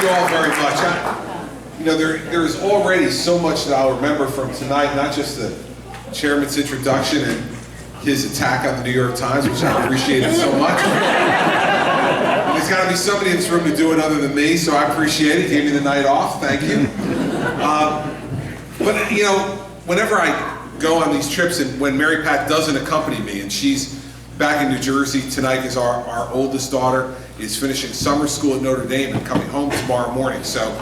you all very much. There's already so much that I'll remember from tonight, not just the chairman's introduction and his attack on the New York Times, which I appreciated so much. There's got to be somebody in this room to do it other than me, so I appreciate it. Gave me the night off, thank you. But whenever I go on these trips, and when Mary Pat doesn't accompany me, and she's back in New Jersey tonight because our oldest daughter is finishing summer school at Notre Dame and coming home tomorrow morning. So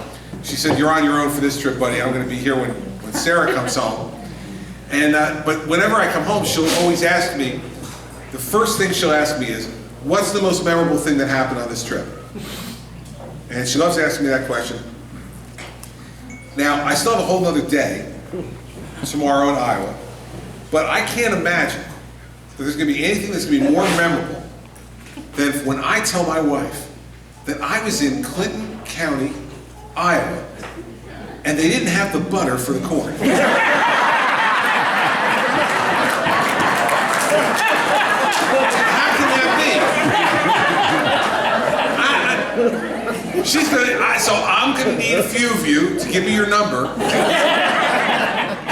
she said, "You're on your own for this trip, buddy. I'm going to be here when Sarah comes home." And but whenever I come home, she'll always ask me, the first thing she'll ask me is, "What's the most memorable thing that happened on this trip?" And she loves asking me that question. Now, I still have a whole other day tomorrow in Iowa, but I can't imagine that there's going to be anything that's going to be more memorable than when I tell my wife that I was in Clinton County, Iowa, and they didn't have the butter for the corn. How can that be? She's gonna. So I'm going to need a few of you to give me your number,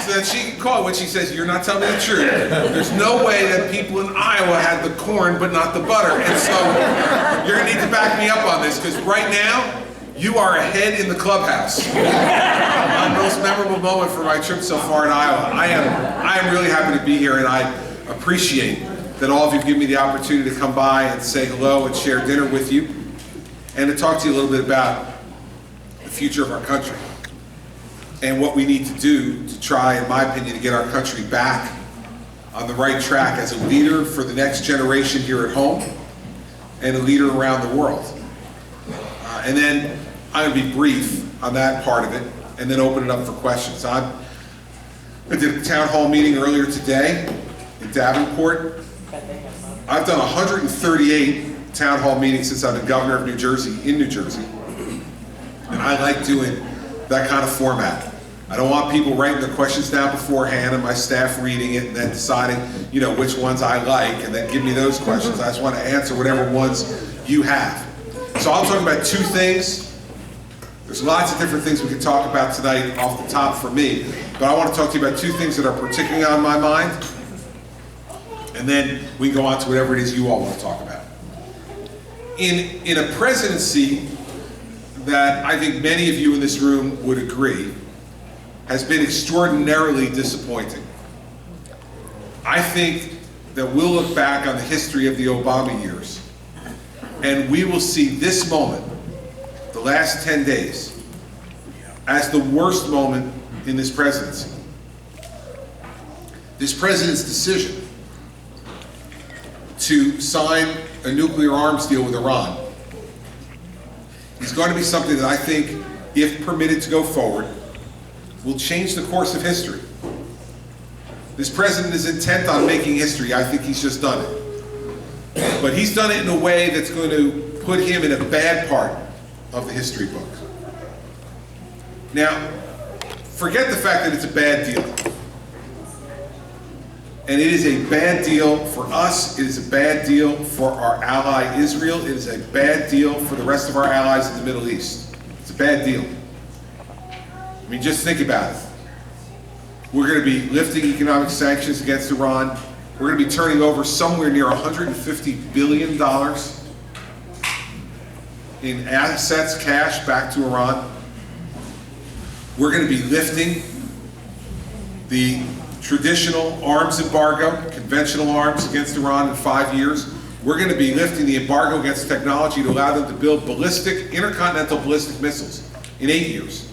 so that she can call when she says, "You're not telling me the truth. There's no way that people in Iowa had the corn but not the butter." And so you're going to need to back me up on this, because right now you are ahead in the clubhouse on the most memorable moment for my trip so far in Iowa. I am really happy to be here, and I appreciate that all of you give me the opportunity to come by and say hello and share dinner with you, and to talk to you a little bit about the future of our country and what we need to do to try, in my opinion, to get our country back on the right track as a leader for the next generation here at home and a leader around the world. And then I'm going to be brief on that part of it and then open it up for questions. I did a town hall meeting earlier today in Davenport. I've done 138 town hall meetings since I've been governor of New Jersey, in New Jersey. And I like doing that kind of format. I don't want people writing their questions down beforehand and my staff reading it and then deciding, which ones I like and then give me those questions. I just want to answer whatever ones you have. So I'll talk about two things. There's lots of different things we can talk about tonight off the top for me, but I want to talk to you about two things that are particularly on my mind, and then we can go on to whatever it is you all want to talk about. In a presidency that I think many of you in this room would agree has been extraordinarily disappointing. I think that we'll look back on the history of the Obama years and we will see this moment, the last 10 days, as the worst moment in this presidency. This president's decision to sign a nuclear arms deal with Iran is going to be something that I think, if permitted to go forward, will change the course of history. This president is intent on making history. I think he's just done it. But he's done it in a way that's going to put him in a bad part of the history book. Now, forget the fact that it's a bad deal. And it is a bad deal for us, it is a bad deal for our ally Israel, it is a bad deal for the rest of our allies in the Middle East. It's a bad deal. I mean, just think about it. We're going to be lifting economic sanctions against Iran. We're going to be turning over somewhere near $150 billion in assets, cash, back to Iran. We're going to be lifting the traditional arms embargo, conventional arms against Iran in 5 years. We're going to be lifting the embargo against technology to allow them to build intercontinental ballistic missiles in 8 years.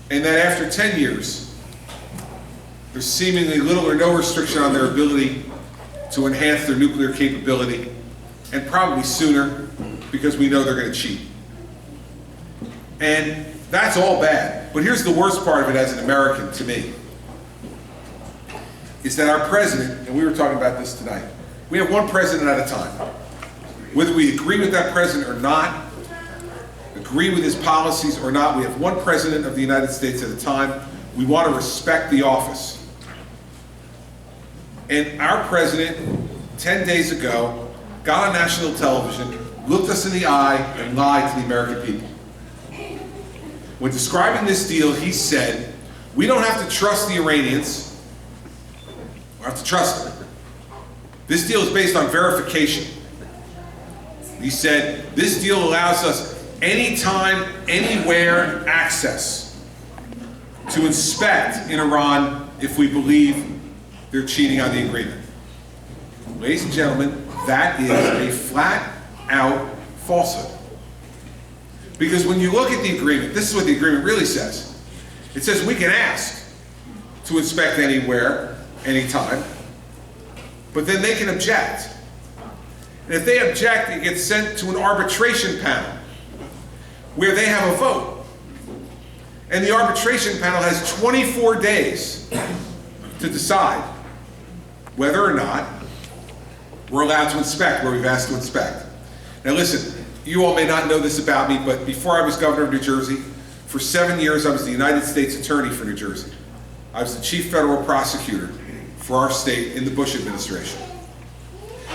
And then after 10 years, there's seemingly little or no restriction on their ability to enhance their nuclear capability, and probably sooner, because we know they're going to cheat. And that's all bad. But here's the worst part of it as an American to me, is that our president, and we were talking about this tonight, we have one president at a time. Whether we agree with that president or not, agree with his policies or not, we have one president of the United States at a time. We want to respect the office. And our president, 10 days ago, got on national television, looked us in the eye and lied to the American people. When describing this deal, he said, we don't have to trust the Iranians. We have to trust them. This deal is based on verification. He said, this deal allows us anytime, anywhere access to inspect in Iran if we believe they're cheating on the agreement. Ladies and gentlemen, that is a flat-out falsehood. Because when you look at the agreement, this is what the agreement really says. It says we can ask to inspect anywhere, anytime, but then they can object. And if they object, it gets sent to an arbitration panel where they have a vote. And the arbitration panel has 24 days to decide whether or not we're allowed to inspect where we've asked to inspect. Now listen, you all may not know this about me, but before I was governor of New Jersey, for 7 years I was the United States Attorney for New Jersey. I was the chief federal prosecutor for our state in the Bush administration.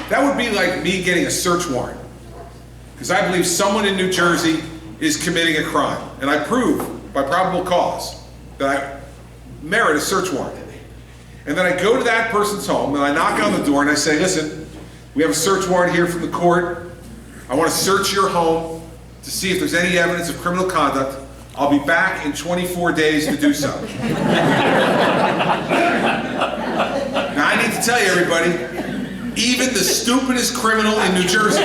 That would be like me getting a search warrant, because I believe someone in New Jersey is committing a crime, and I prove by probable cause that I merit a search warrant. And then I go to that person's home and I knock on the door and I say, listen, we have a search warrant here from the court. I want to search your home to see if there's any evidence of criminal conduct. I'll be back in 24 days to do so. Now I need to tell you, everybody, even the stupidest criminal in New Jersey,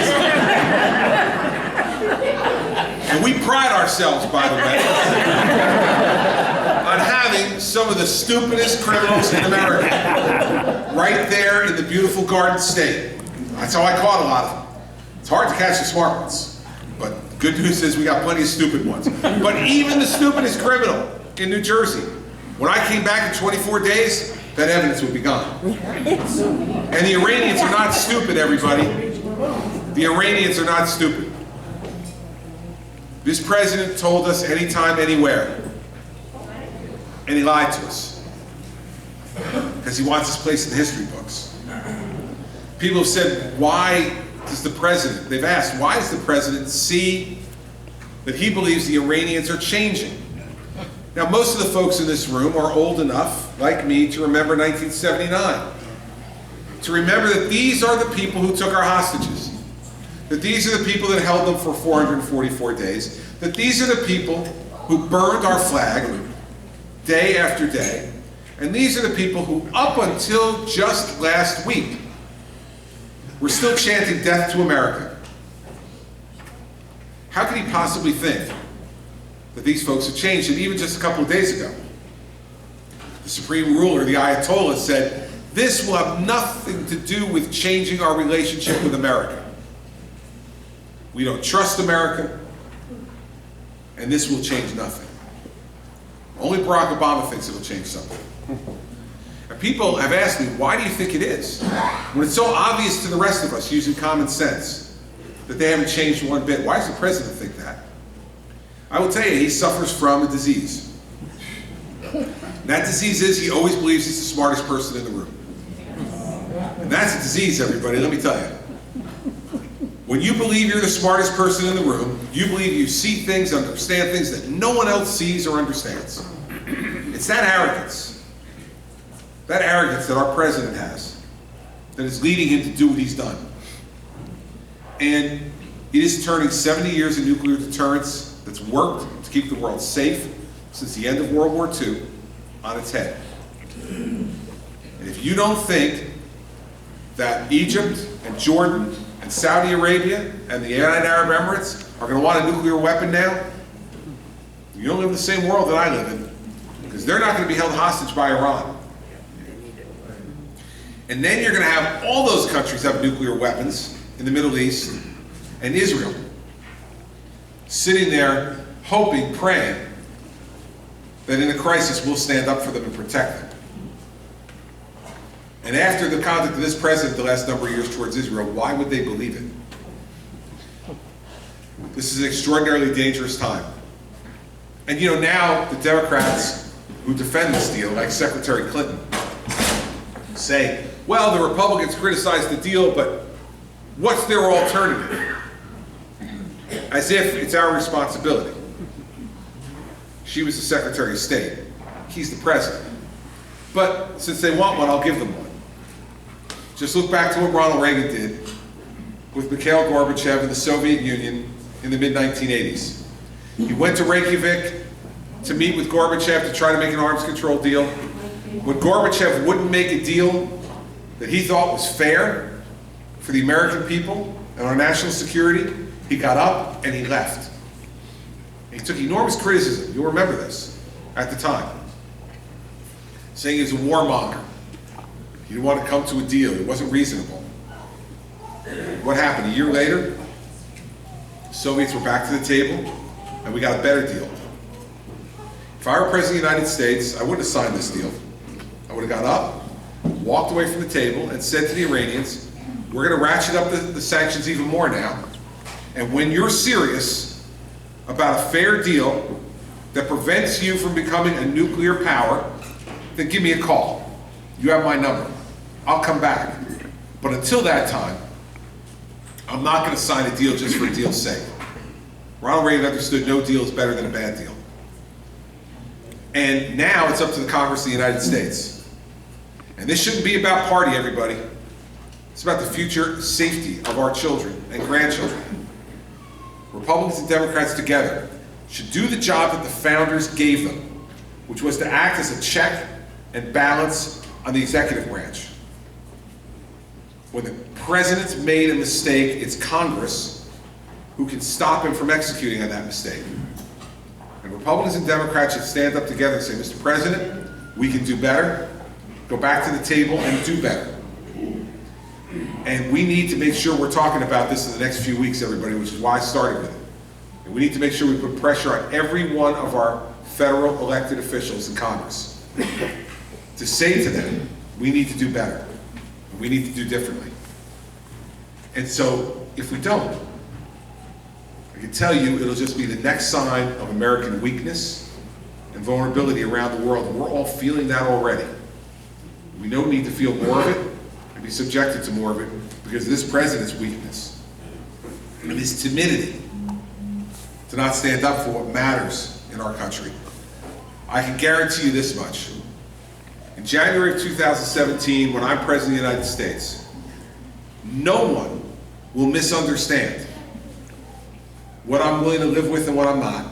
and we pride ourselves, by the way, on having some of the stupidest criminals in America, right there in the beautiful Garden State. That's how I caught a lot of them. It's hard to catch the smart ones, but good news is we got plenty of stupid ones. But even the stupidest criminal in New Jersey, when I came back in 24 days, that evidence would be gone. And the Iranians are not stupid, everybody. The Iranians are not stupid. This president told us anytime, anywhere. And he lied to us. Because he wants his place in the history books. People have said, why does the president, they've asked, why does the president see that he believes the Iranians are changing? Now, most of the folks in this room are old enough, like me, to remember 1979. To remember that these are the people who took our hostages. That these are the people that held them for 444 days. That these are the people who burned our flag day after day. And these are the people who, up until just last week, were still chanting death to America. How could he possibly think that these folks have changed? And even just a couple of days ago, the supreme ruler, the Ayatollah, said, this will have nothing to do with changing our relationship with America. We don't trust America, and this will change nothing. Only Barack Obama thinks it'll change something. And people have asked me, why do you think it is? When it's so obvious to the rest of us, using common sense, that they haven't changed one bit. Why does the president think that? I will tell you, he suffers from a disease. And that disease is he always believes he's the smartest person in the room. And that's a disease, everybody, let me tell you. When you believe you're the smartest person in the room, you believe you see things, understand things that no one else sees or understands. It's that arrogance that our president has, that is leading him to do what he's done. And it is turning 70 years of nuclear deterrence that's worked to keep the world safe since the end of World War II on its head. And if you don't think that Egypt and Jordan and Saudi Arabia and the United Arab Emirates are going to want a nuclear weapon now, you don't live in the same world that I live in, because they're not going to be held hostage by Iran. And then you're going to have all those countries have nuclear weapons in the Middle East and Israel sitting there hoping, praying that in a crisis we'll stand up for them and protect them. And after the conduct of this president the last number of years towards Israel, why would they believe it? This is an extraordinarily dangerous time. And you know, now the Democrats who defend this deal, like Secretary Clinton, say, well, the Republicans criticized the deal, but what's their alternative? as if it's our responsibility. She was the Secretary of State. He's the president. But since they want one, I'll give them one. Just look back to what Ronald Reagan did with Mikhail Gorbachev in the Soviet Union in the mid-1980s. He went to Reykjavik to meet with Gorbachev to try to make an arms control deal. When Gorbachev wouldn't make a deal that he thought was fair for the American people and our national security, he got up and he left. He took enormous criticism, you'll remember this, at the time, saying he was a warmonger. He didn't want to come to a deal, it wasn't reasonable. What happened? A year later, the Soviets were back to the table and we got a better deal. If I were President of the United States, I wouldn't have signed this deal. I would have got up, walked away from the table and said to the Iranians, we're going to ratchet up the sanctions even more now. And when you're serious about a fair deal that prevents you from becoming a nuclear power, then give me a call. You have my number. I'll come back. But until that time, I'm not going to sign a deal just for a deal's sake. Ronald Reagan understood no deal is better than a bad deal. And now it's up to the Congress of the United States. And this shouldn't be about party, everybody. It's about the future safety of our children and grandchildren. Republicans and Democrats together should do the job that the founders gave them, which was to act as a check and balance on the executive branch. When the president's made a mistake, it's Congress who can stop him from executing on that mistake. And Republicans and Democrats should stand up together and say, Mr. President, we can do better. Go back to the table and do better. And we need to make sure we're talking about this in the next few weeks, everybody, which is why I started with it. And we need to make sure we put pressure on every one of our federal elected officials in Congress to say to them, we need to do better. We need to do differently. And so, if we don't, I can tell you it'll just be the next sign of American weakness and vulnerability around the world. And we're all feeling that already. We don't need to feel more of it and be subjected to more of it because of this president's weakness and his timidity to not stand up for what matters in our country. I can guarantee you this much. In January of 2017, when I'm President of the United States, no one will misunderstand what I'm willing to live with and what I'm not.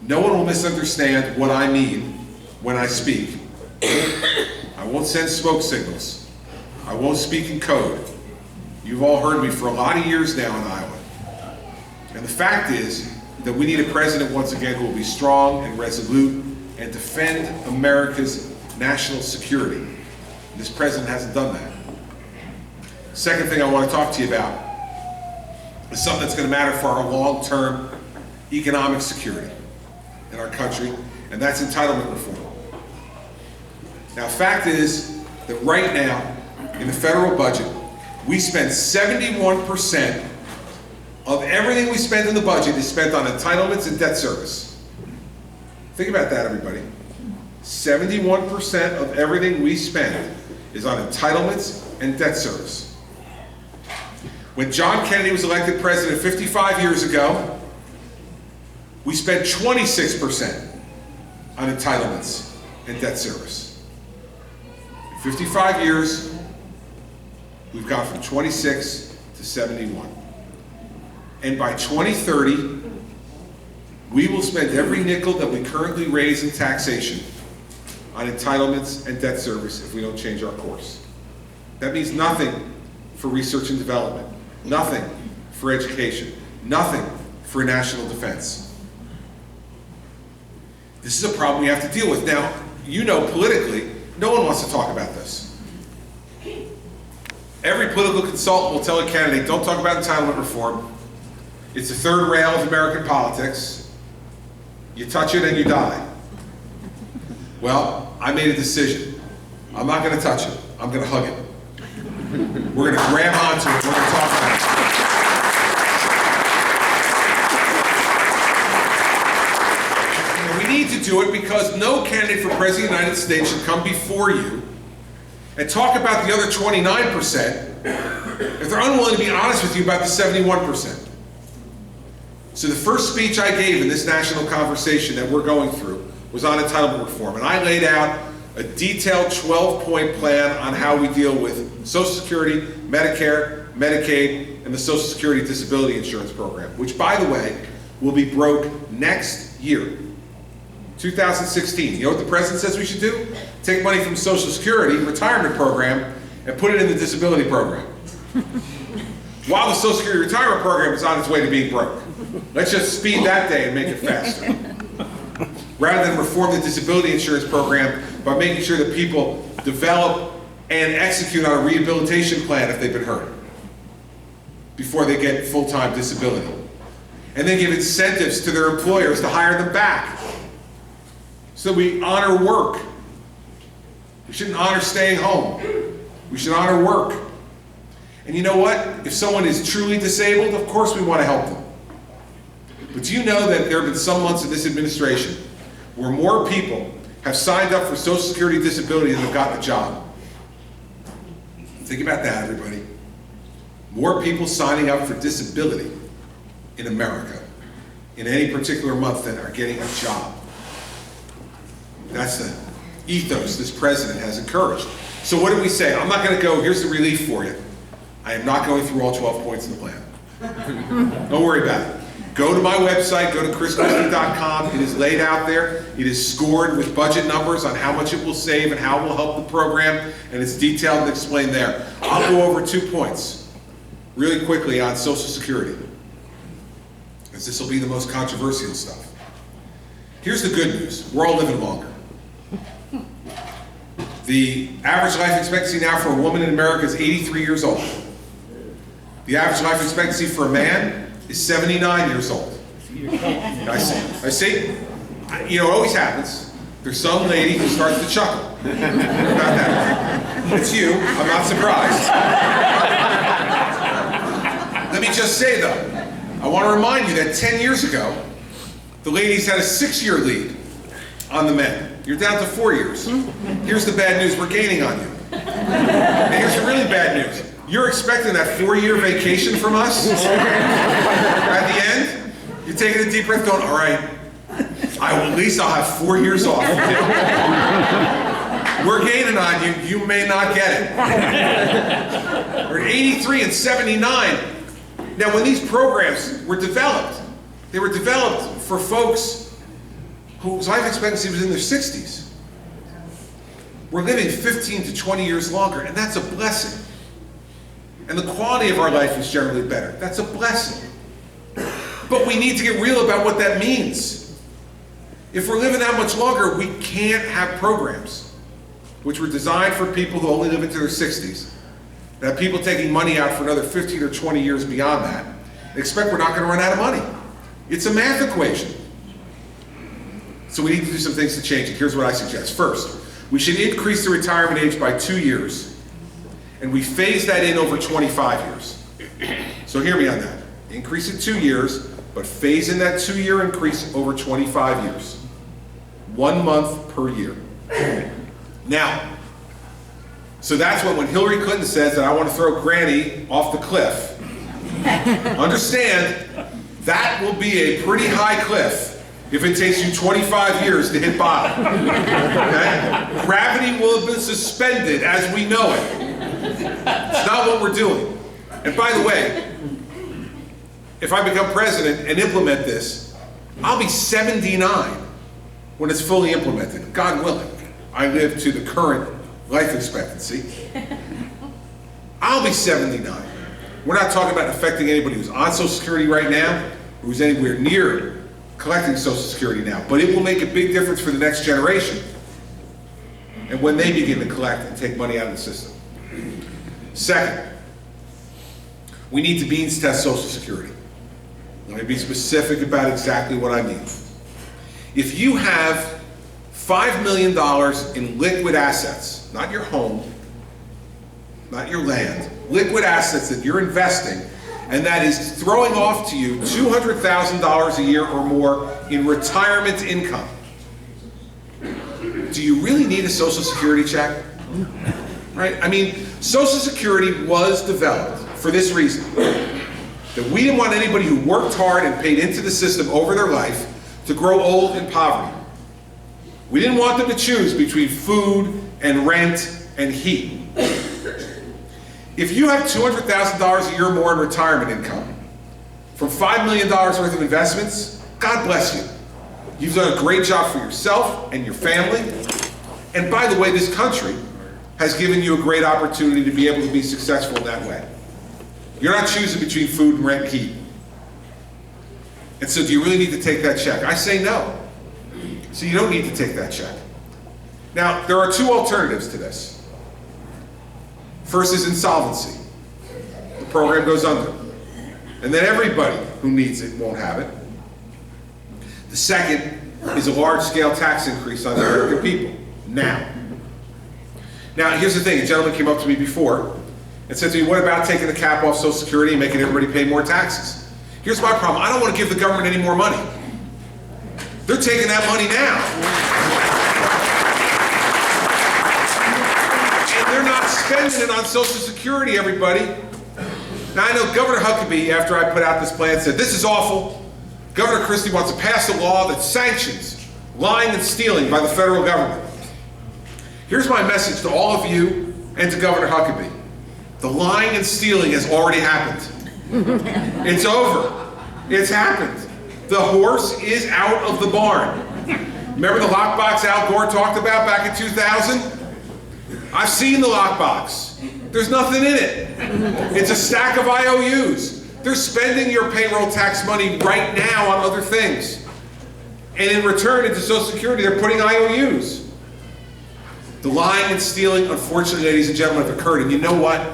No one will misunderstand what I mean when I speak. I won't send smoke signals. I won't speak in code. You've all heard me for a lot of years now in Iowa. And the fact is that we need a president once again who will be strong and resolute and defend America's national security. This president hasn't done that. Second thing I want to talk to you about is something that's going to matter for our long-term economic security in our country, and that's entitlement reform. Now, fact is that right now, in the federal budget, we spend 71% of everything we spend in the budget is spent on entitlements and debt service. Think about that, everybody. 71% of everything we spend is on entitlements and debt service. When John Kennedy was elected president 55 years ago, we spent 26% on entitlements and debt service. In 55 years, we've gone from 26 to 71. And by 2030, we will spend every nickel that we currently raise in taxation on entitlements and debt service if we don't change our course. That means nothing for research and development, nothing for education, nothing for national defense. This is a problem we have to deal with. Now, you know politically, no one wants to talk about this. Every political consultant will tell a candidate, don't talk about entitlement reform. It's the third rail of American politics. You touch it and you die. Well, I made a decision. I'm not going to touch it. I'm going to hug it. We're going to grab onto it. We're going to talk about it. And we need to do it because no candidate for President of the United States should come before you and talk about the other 29% if they're unwilling to be honest with you about the 71%. So the first speech I gave in this national conversation that we're going through was on entitlement reform, and I laid out a detailed 12-point plan on how we deal with Social Security, Medicare, Medicaid, and the Social Security Disability Insurance Program, which, by the way, will be broke next year, 2016. You know what the president says we should do? Take money from Social Security retirement program and put it in the disability program. While the Social Security retirement program is on its way to being broke. Let's just speed that day and make it faster. Rather than reform the disability insurance program by making sure that people develop and execute on a rehabilitation plan if they've been hurt before they get full-time disability. And then give incentives to their employers to hire them back. So we honor work. We shouldn't honor staying home. We should honor work. And you know what? If someone is truly disabled, of course we want to help them. But do you know that there have been some months in this administration where more people have signed up for Social Security disability than have got the job? Think about that, everybody. More people signing up for disability in America in any particular month than are getting a job. That's the ethos this president has encouraged. So what do we say? I'm not going to go, here's the relief for you. I am not going through all 12 points in the plan. Don't worry about it. Go to my website, go to christie.com. It is laid out there. It is scored with budget numbers on how much it will save and how it will help the program, and it's detailed and explained there. I'll go over 2 points really quickly on Social Security, because this will be the most controversial stuff. Here's the good news. We're all living longer. The average life expectancy now for a woman in America is 83 years old. The average life expectancy for a man is 79 years old. I see. You know, it always happens. There's some lady who starts to chuckle about that. It's you. I'm not surprised. Let me just say, though, I want to remind you that 10 years ago, the ladies had a 6-year lead on the men. You're down to 4 years. Here's the bad news. We're gaining on you. And here's the really bad news. You're expecting that 4-year vacation from us? At the end, you're taking a deep breath going, all right, at least I'll have 4 years off. We're gaining on you. You may not get it. We're at 83 and 79. Now, when these programs were developed, they were developed for folks whose life expectancy was in their 60s. We're living 15 to 20 years longer, and that's a blessing. And the quality of our life is generally better. That's a blessing. But we need to get real about what that means. If we're living that much longer, we can't have programs which were designed for people who only live into their 60s, that have people taking money out for another 15 or 20 years beyond that, and expect we're not going to run out of money. It's a math equation. So we need to do some things to change it. Here's what I suggest. First, we should increase the retirement age by 2 years. And we phase that in over 25 years. So hear me on that. Increase it 2 years, but phase in that 2-year increase over 25 years. 1 month per year. Now, so that's when Hillary Clinton says that I want to throw Granny off the cliff. Understand, that will be a pretty high cliff if it takes you 25 years to hit bottom. Okay? Gravity will have been suspended as we know it. It's not what we're doing. And by the way, if I become president and implement this, I'll be 79 when it's fully implemented, God willing. I live to the current life expectancy. I'll be 79. We're not talking about affecting anybody who's on Social Security right now, or who's anywhere near collecting Social Security now, but it will make a big difference for the next generation and when they begin to collect and take money out of the system. Second, we need to means test Social Security. Let me be specific about exactly what I mean. If you have $5 million in liquid assets, not your home, not your land, liquid assets that you're investing, and that is throwing off to you $200,000 a year or more in retirement income, do you really need a Social Security check? Right? I mean, Social Security was developed for this reason. that we didn't want anybody who worked hard and paid into the system over their life to grow old in poverty. We didn't want them to choose between food and rent and heat. If you have $200,000 a year more in retirement income from $5 million worth of investments, God bless you. You've done a great job for yourself and your family. And by the way, this country has given you a great opportunity to be able to be successful in that way. You're not choosing between food and rent and heat. And so do you really need to take that check? I say no. So you don't need to take that check. Now, there are two alternatives to this. First is insolvency. The program goes under. And then everybody who needs it won't have it. The second is a large-scale tax increase on the American people. Now, here's the thing. A gentleman came up to me before and said to me, what about taking the cap off Social Security and making everybody pay more taxes? Here's my problem. I don't want to give the government any more money. They're taking that money now. And they're not spending it on Social Security, everybody. Now, I know Governor Huckabee, after I put out this plan, said, this is awful. Governor Christie wants to pass a law that sanctions lying and stealing by the federal government. Here's my message to all of you and to Governor Huckabee. The lying and stealing has already happened. It's over. It's happened. The horse is out of the barn. Remember the lockbox Al Gore talked about back in 2000? I've seen the lockbox. There's nothing in it. It's a stack of IOUs. They're spending your payroll tax money right now on other things. And in return, into Social Security, they're putting IOUs. The lying and stealing, unfortunately, ladies and gentlemen, have occurred. And you know what?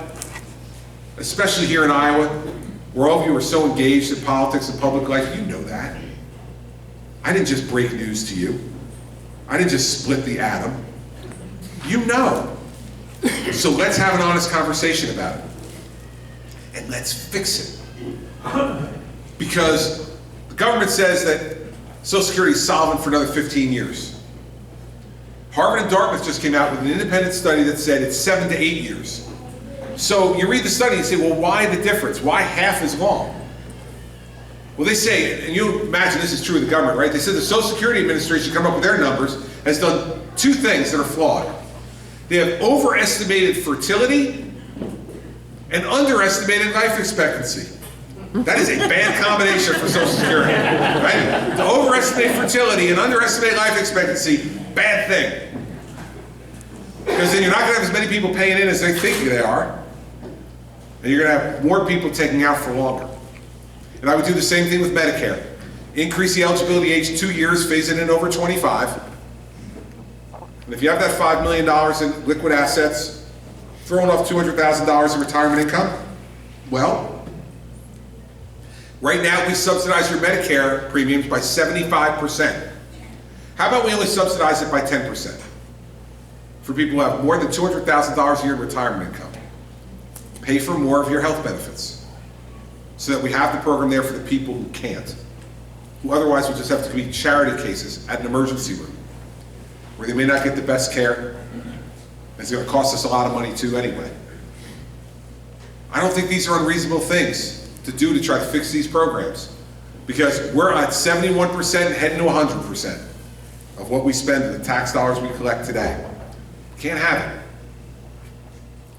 Especially here in Iowa, where all of you are so engaged in politics and public life, you know that. I didn't just break news to you. I didn't just split the atom. You know. So let's have an honest conversation about it. And let's fix it. Because the government says that Social Security is solvent for another 15 years. Harvard and Dartmouth just came out with an independent study that said it's 7 to 8 years. So you read the study and say, well, why the difference? Why half as long? Well, they say, and you imagine this is true of the government, right? They said the Social Security Administration, come up with their numbers, has done two things that are flawed. They have overestimated fertility and underestimated life expectancy. That is a bad combination for Social Security, right? To overestimate fertility and underestimate life expectancy, bad thing. Because then you're not going to have as many people paying in as they think they are. And you're going to have more people taking out for longer. And I would do the same thing with Medicare. Increase the eligibility age 2 years, phase it in over 25. And if you have that $5 million in liquid assets, throwing off $200,000 in retirement income, well, right now we subsidize your Medicare premiums by 75%. How about we only subsidize it by 10%? For people who have more than $200,000 a year in retirement income. Pay for more of your health benefits so that we have the program there for the people who can't, who otherwise would just have to be charity cases at an emergency room where they may not get the best care. It's going to cost us a lot of money too anyway. I don't think these are unreasonable things to do to try to fix these programs, because we're at 71% heading to 100% of what we spend in the tax dollars we collect today. Can't have it.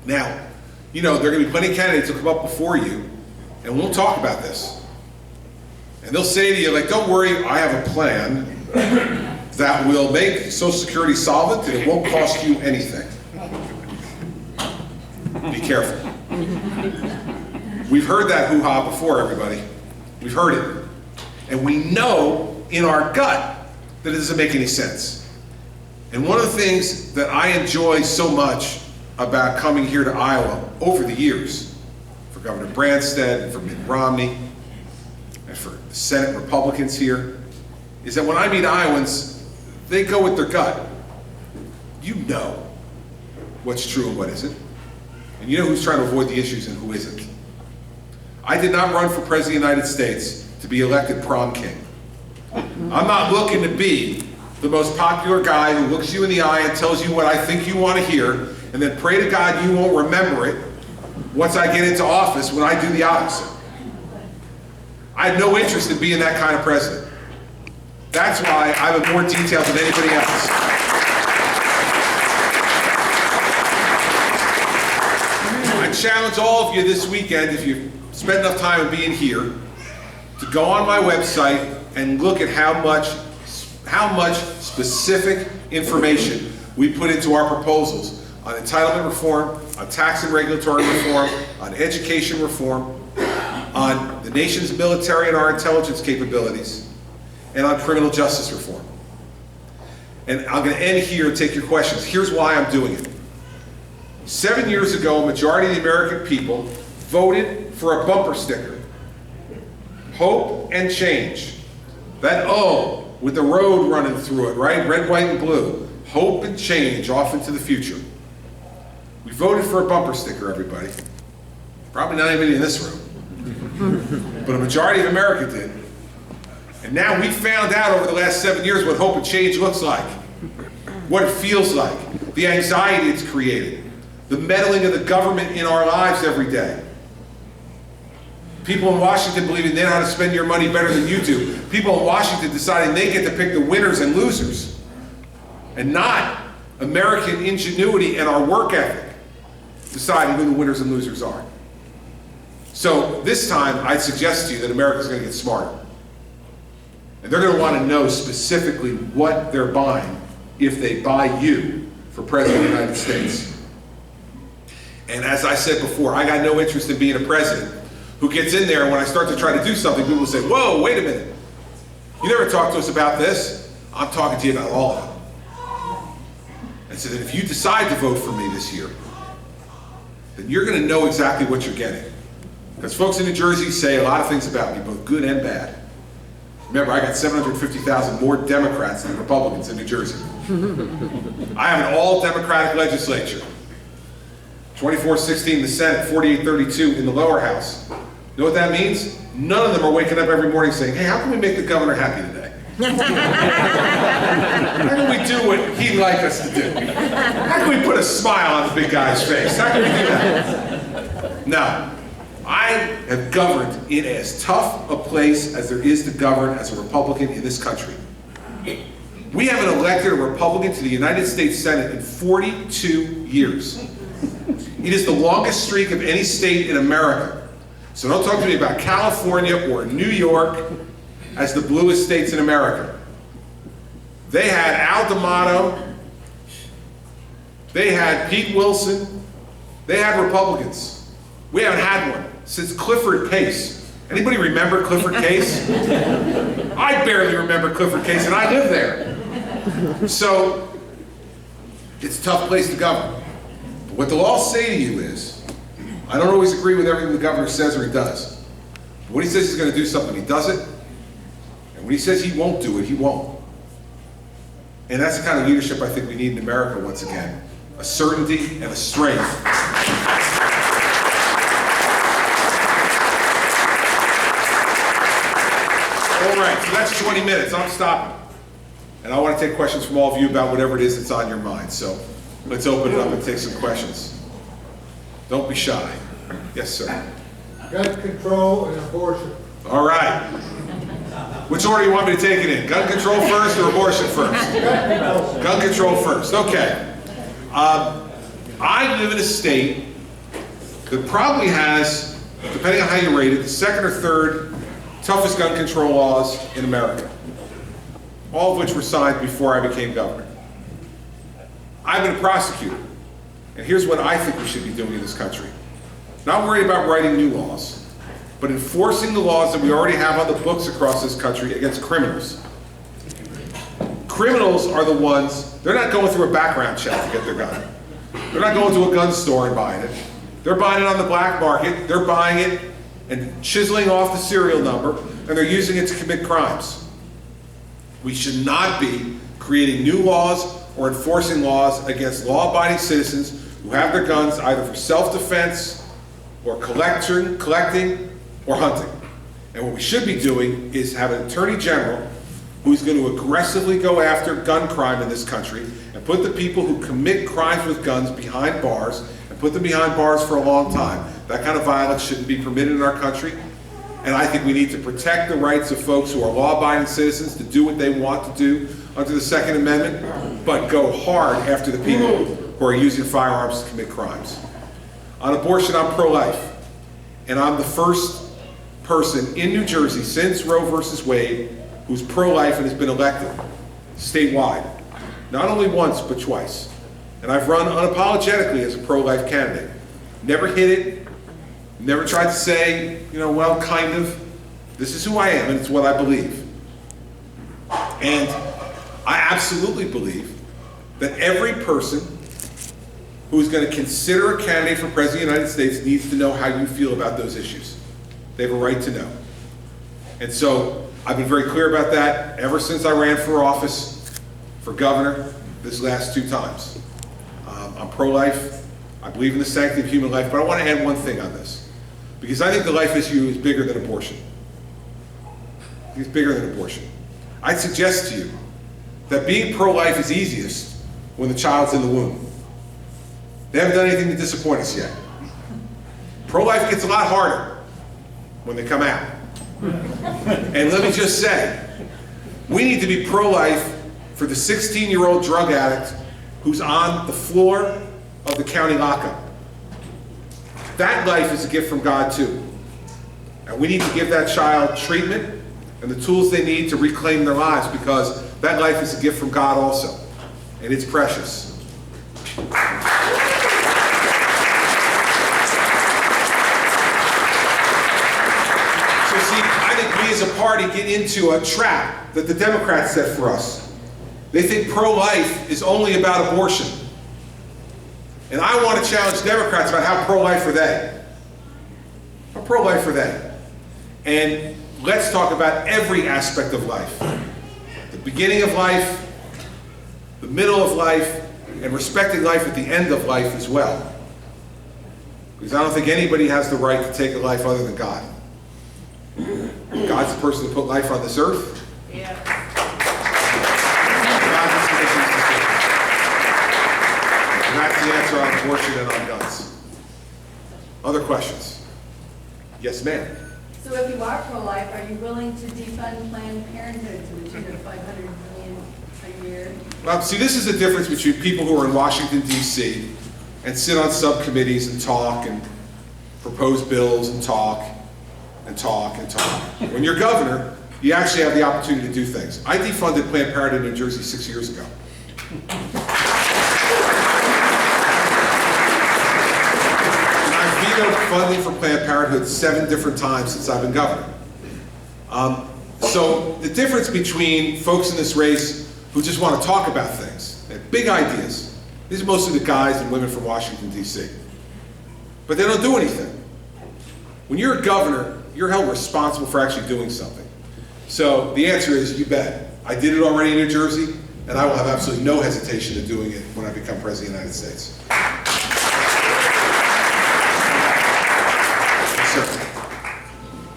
Now, you know, there are going to be plenty of candidates who come up before you, and we'll talk about this. And they'll say to you, like, don't worry, I have a plan that will make Social Security solvent and it won't cost you anything. Be careful. We've heard that hoo-ha before, everybody. We've heard it. And we know in our gut that it doesn't make any sense. And one of the things that I enjoy so much about coming here to Iowa over the years, for Governor Branstad and for Mitt Romney and for the Senate Republicans here, is that when I meet Iowans, they go with their gut. You know what's true and what isn't. And you know who's trying to avoid the issues and who isn't. I did not run for President of the United States to be elected prom king. I'm not looking to be the most popular guy who looks you in the eye and tells you what I think you want to hear, and then pray to God you won't remember it once I get into office when I do the opposite. I had no interest in being that kind of president. That's why I have more details than anybody else. I challenge all of you this weekend, if you spend enough time being here, to go on my website and look at how much specific information we put into our proposals on entitlement reform, on tax and regulatory reform, on education reform, on the nation's military and our intelligence capabilities, and on criminal justice reform. And I'm going to end here and take your questions. Here's why I'm doing it. 7 years ago, a majority of the American people voted for a bumper sticker. Hope and change. That O with the road running through it, right? Red, white, and blue. Hope and change off into the future. We voted for a bumper sticker, everybody. Probably not anybody in this room. But a majority of America did. And now we found out over the last 7 years what hope and change looks like, what it feels like, the anxiety it's created, the meddling of the government in our lives every day. People in Washington believing they know how to spend your money better than you do. People in Washington deciding they get to pick the winners and losers, and not American ingenuity and our work ethic deciding who the winners and losers are. So this time, I'd suggest to you that America's going to get smarter. And they're going to want to know specifically what they're buying if they buy you for President of the United States. And as I said before, I got no interest in being a president who gets in there and when I start to try to do something, people say, whoa, wait a minute. You never talked to us about this. I'm talking to you about all of it. And so that if you decide to vote for me this year, then you're going to know exactly what you're getting. Because folks in New Jersey say a lot of things about me, both good and bad. Remember, I got 750,000 more Democrats than Republicans in New Jersey. I have an all-Democratic legislature. 24-16 in the Senate, 48-32 in the lower house. You know what that means? None of them are waking up every morning saying, hey, how can we make the governor happy today? How can we do what he'd like us to do? How can we put a smile on the big guy's face? How can we do that? No. I have governed in as tough a place as there is to govern as a Republican in this country. We haven't elected a Republican to the United States Senate in 42 years. It is the longest streak of any state in America. So don't talk to me about California or New York as the bluest states in America. They had Al D'Amato, they had Pete Wilson, they had Republicans. We haven't had one since Clifford Case. Anybody remember Clifford Case? I barely remember Clifford Case, and I live there. So it's a tough place to govern. But what they'll all say to you is, I don't always agree with everything the governor says or he does. But when he says he's going to do something, he does it. And when he says he won't do it, he won't. And that's the kind of leadership I think we need in America once again. A certainty and a strength. All right, so that's 20 minutes. I'm stopping. And I want to take questions from all of you about whatever it is that's on your mind. So let's open it up and take some questions. Don't be shy. Yes, sir. Gun control and abortion. All right. Which order do you want me to take it in? Gun control first or abortion first? Gun control first. Okay. I live in a state that probably has, depending on how you rate it, the second or third toughest gun control laws in America. All of which were signed before I became governor. I've been a prosecutor. And here's what I think we should be doing in this country. Not worried about writing new laws, but enforcing the laws that we already have on the books across this country against criminals. Criminals are the ones, they're not going through a background check to get their gun. They're not going to a gun store and buying it. They're buying it on the black market, they're buying it and chiseling off the serial number, and they're using it to commit crimes. We should not be creating new laws or enforcing laws against law-abiding citizens who have their guns either for self-defense or collecting or hunting. And what we should be doing is have an attorney general who's going to aggressively go after gun crime in this country and put the people who commit crimes with guns behind bars and put them behind bars for a long time. That kind of violence shouldn't be permitted in our country. And I think we need to protect the rights of folks who are law-abiding citizens to do what they want to do under the Second Amendment, but go hard after the people who are using firearms to commit crimes. On abortion, I'm pro-life, and I'm the first person in New Jersey since Roe versus Wade who's pro-life and has been elected statewide, not only once, but twice. And I've run unapologetically as a pro-life candidate. Never hid it, never tried to say, well, kind of. This is who I am, and it's what I believe. And I absolutely believe that every person who's going to consider a candidate for President of the United States needs to know how you feel about those issues. They have a right to know. And so I've been very clear about that ever since I ran for office, for governor, this last 2 times. I'm pro-life. I believe in the sanctity of human life, but I want to add one thing on this, because I think the life issue is bigger than abortion. It's bigger than abortion. I'd suggest to you that being pro-life is easiest when the child's in the womb. They haven't done anything to disappoint us yet. Pro-life gets a lot harder when they come out. And let me just say, we need to be pro-life for the 16-year-old drug addict who's on the floor of the county lockup. That life is a gift from God too. And we need to give that child treatment and the tools they need to reclaim their lives, because that life is a gift from God also. And it's precious. I think we as a party get into a trap that the Democrats set for us. They think pro-life is only about abortion. And I want to challenge Democrats about how pro-life are they. How pro-life are they? And let's talk about every aspect of life. The beginning of life, the middle of life, and respecting life at the end of life as well. Because I don't think anybody has the right to take a life other than God. God's the person who put life on this earth. Yeah. And that's the answer on abortion and on guns. Other questions? Yes, ma'am. So if you are pro-life, are you willing to defund Planned Parenthood to the tune of $500 million a year? Well, see, this is the difference between people who are in Washington, D.C. and sit on subcommittees and talk and propose bills and talk and talk and talk. When you're governor, you actually have the opportunity to do things. I defunded Planned Parenthood in New Jersey 6 years ago. And I've vetoed funding for Planned Parenthood 7 different times since I've been governor. So the difference between folks in this race who just want to talk about things, they have big ideas. These are mostly the guys and women from Washington, D.C. But they don't do anything. When you're a governor, you're held responsible for actually doing something. So the answer is, you bet. I did it already in New Jersey, and I will have absolutely no hesitation in doing it when I become President of the United States. Yes, sir.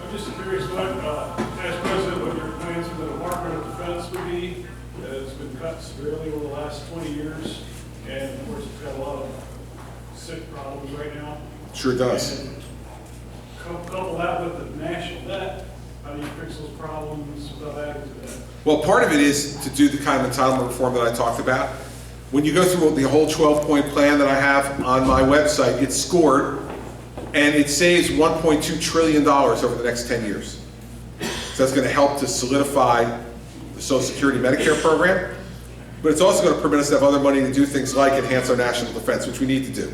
I'm just curious, as President, what your plans for the Department of Defense would be. It's been cut severely over the last 20 years, and of course it's got a lot of sick problems right now. Sure does. And couple that with the national debt, how do you fix those problems without adding to that? Well, part of it is to do the kind of entitlement reform that I talked about. When you go through the whole 12-point plan that I have on my website, it's scored, and it saves $1.2 trillion over the next 10 years. So that's going to help to solidify the Social Security Medicare program, but it's also going to permit us to have other money to do things like enhance our national defense, which we need to do.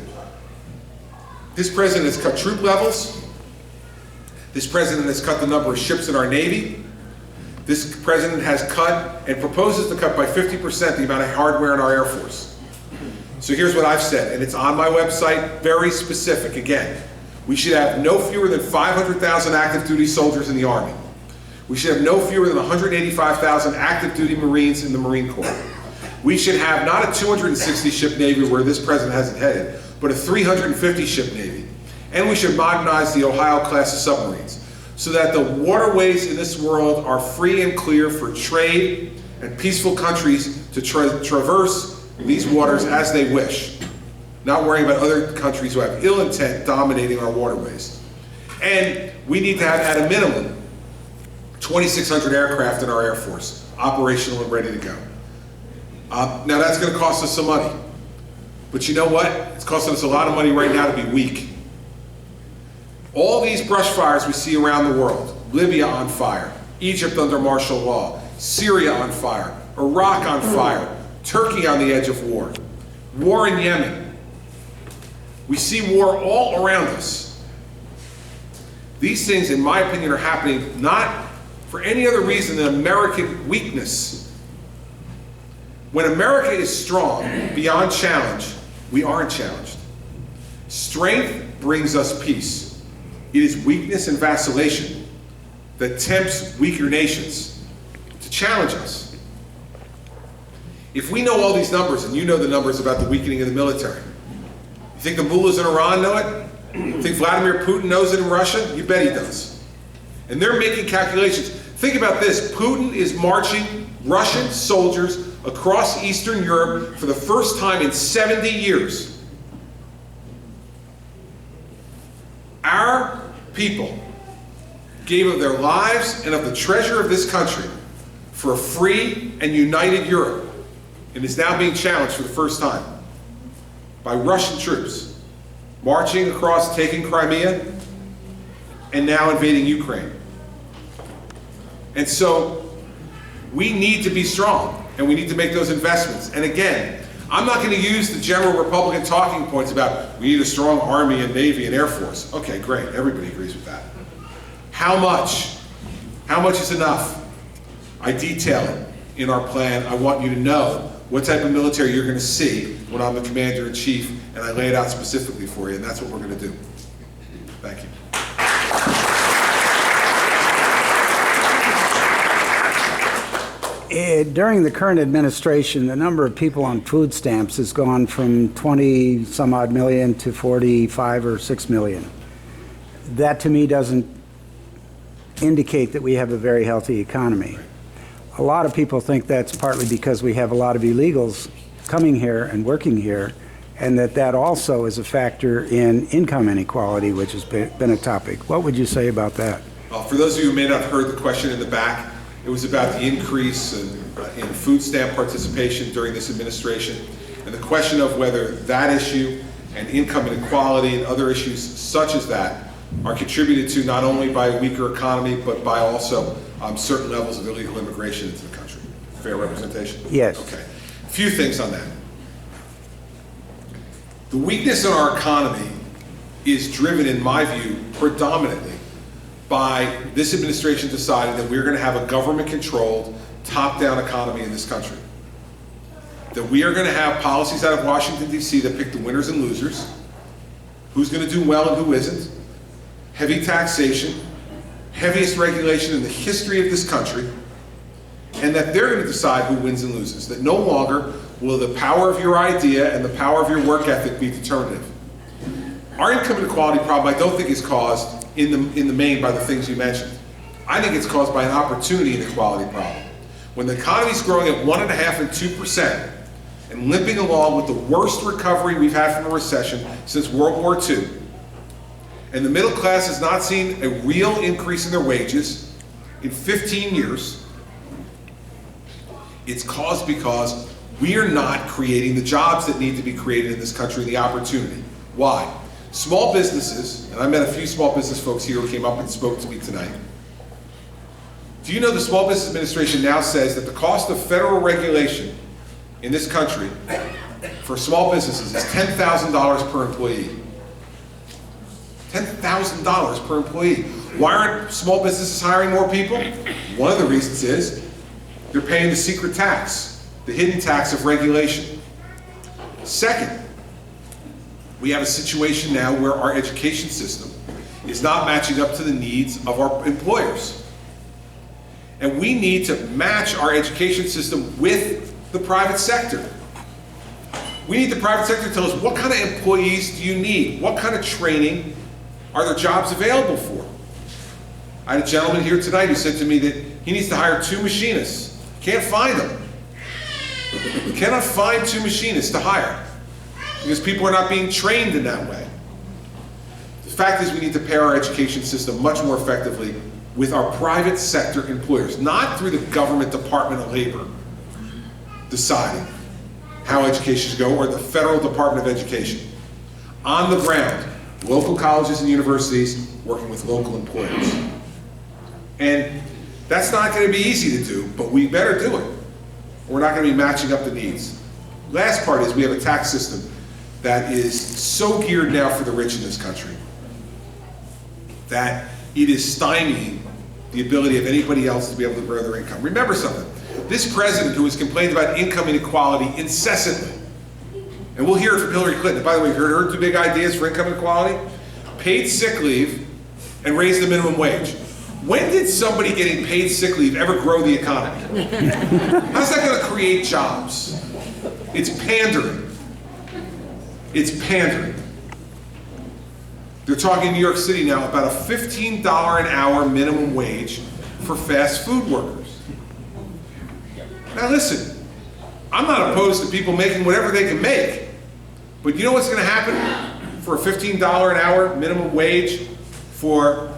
This president has cut troop levels. This president has cut the number of ships in our Navy. This president has cut and proposes to cut by 50% the amount of hardware in our Air Force. So here's what I've said, and it's on my website, very specific again. We should have no fewer than 500,000 active duty soldiers in the Army. We should have no fewer than 185,000 active duty Marines in the Marine Corps. We should have not a 260 ship Navy where this president hasn't headed, but a 350 ship Navy. And we should modernize the Ohio class of submarines so that the waterways in this world are free and clear for trade and peaceful countries to traverse these waters as they wish, not worrying about other countries who have ill intent dominating our waterways. And we need to have at a minimum 2,600 aircraft in our Air Force, operational and ready to go. Now that's going to cost us some money. But you know what? It's costing us a lot of money right now to be weak. All these brush fires we see around the world, Libya on fire, Egypt under martial law, Syria on fire, Iraq on fire, Turkey on the edge of war, war in Yemen. We see war all around us. These things, in my opinion, are happening not for any other reason than American weakness. When America is strong, beyond challenge, we aren't challenged. Strength brings us peace. It is weakness and vacillation that tempts weaker nations to challenge us. If we know all these numbers, and you know the numbers about the weakening of the military, you think the mullahs in Iran know it? You think Vladimir Putin knows it in Russia? You bet he does. And they're making calculations. Think about this. Putin is marching Russian soldiers across Eastern Europe for the first time in 70 years. Our people gave of their lives and of the treasure of this country for a free and united Europe, and is now being challenged for the first time by Russian troops marching across, taking Crimea, and now invading Ukraine. And so we need to be strong, and we need to make those investments. And again, I'm not going to use the general Republican talking points about we need a strong Army and Navy and Air Force. Okay, great, everybody agrees with that. How much? How much is enough? I detail it in our plan. I want you to know what type of military you're going to see when I'm the Commander-in-Chief, and I lay it out specifically for you, and that's what we're going to do. Thank you. During the current administration, the number of people on food stamps has gone from 20 some odd million to 45 or 6 million. That to me doesn't indicate that we have a very healthy economy. A lot of people think that's partly because we have a lot of illegals coming here and working here, and that also is a factor in income inequality, which has been a topic. What would you say about that? Well, for those of you who may not have heard the question in the back, it was about the increase in food stamp participation during this administration, and the question of whether that issue and income inequality and other issues such as that are contributed to not only by a weaker economy, but by also certain levels of illegal immigration into the country. Fair representation? Yes. Okay. A few things on that. The weakness in our economy is driven, in my view, predominantly by this administration deciding that we're going to have a government-controlled, top-down economy in this country. That we are going to have policies out of Washington, D.C. that pick the winners and losers, who's going to do well and who isn't, heavy taxation, heaviest regulation in the history of this country, and that they're going to decide who wins and loses. That no longer will the power of your idea and the power of your work ethic be determinative. Our income inequality problem, I don't think, is caused in the main by the things you mentioned. I think it's caused by an opportunity inequality problem. When the economy's growing at 1.5% and 2% and limping along with the worst recovery we've had from a recession since World War II, and the middle class has not seen a real increase in their wages in 15 years, it's caused because we are not creating the jobs that need to be created in this country, the opportunity. Why? Small businesses, and I met a few small business folks here who came up and spoke to me tonight. Do you know the Small Business Administration now says that the cost of federal regulation in this country for small businesses is $10,000 per employee? $10,000 per employee. Why aren't small businesses hiring more people? One of the reasons is they're paying the secret tax, the hidden tax of regulation. Second, we have a situation now where our education system is not matching up to the needs of our employers. And we need to match our education system with the private sector. We need the private sector to tell us, what kind of employees do you need? What kind of training are there jobs available for? I had a gentleman here tonight who said to me that he needs to hire 2 machinists. Can't find them. We cannot find 2 machinists to hire because people are not being trained in that way. The fact is we need to pair our education system much more effectively with our private sector employers, not through the government Department of Labor deciding how education should go, or the Federal Department of Education. On the ground, local colleges and universities working with local employers. And that's not going to be easy to do, but we better do it. We're not going to be matching up the needs. Last part is we have a tax system that is so geared now for the rich in this country that it is stymieing the ability of anybody else to be able to grow their income. Remember something, this president who has complained about income inequality incessantly, and we'll hear it from Hillary Clinton. By the way, you heard her two big ideas for income inequality? Paid sick leave and raise the minimum wage. When did somebody getting paid sick leave ever grow the economy? How's that going to create jobs? It's pandering. It's pandering. They're talking in New York City now about a $15 an hour minimum wage for fast food workers. Now listen, I'm not opposed to people making whatever they can make, but you know what's going to happen for a $15 an hour minimum wage for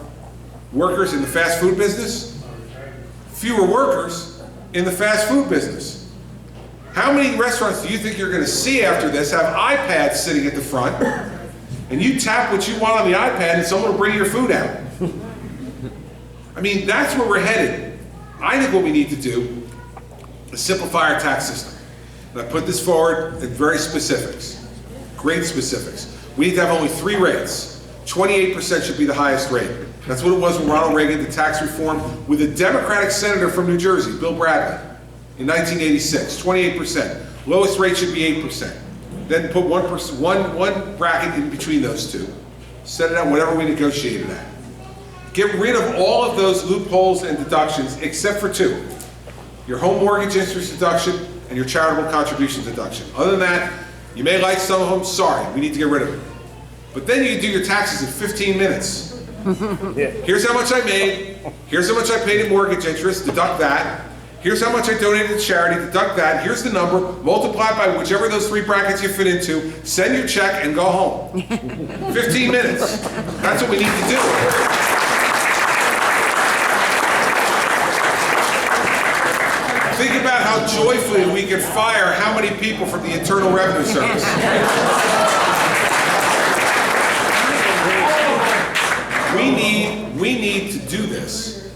workers in the fast food business? Fewer workers in the fast food business. How many restaurants do you think you're going to see after this have iPads sitting at the front, and you tap what you want on the iPad and someone will bring your food out? I mean, that's where we're headed. I think what we need to do is simplify our tax system. And I put this forward in very specifics, great specifics. We need to have only 3 rates. 28% should be the highest rate. That's what it was when Ronald Reagan did tax reform with a Democratic senator from New Jersey, Bill Bradley, in 1986, 28%. Lowest rate should be 8%. Then put one bracket in between those two. Set it at whatever we negotiated at. Get rid of all of those loopholes and deductions except for 2. Your home mortgage interest deduction and your charitable contribution deduction. Other than that, you may like some of them, sorry, we need to get rid of it. But then you can do your taxes in 15 minutes. Here's how much I made, here's how much I paid in mortgage interest, deduct that. Here's how much I donated to charity, deduct that. Here's the number, multiply it by whichever of those 3 brackets you fit into, send your check and go home. 15 minutes. That's what we need to do. Think about how joyfully we can fire how many people from the Internal Revenue Service. We need to do this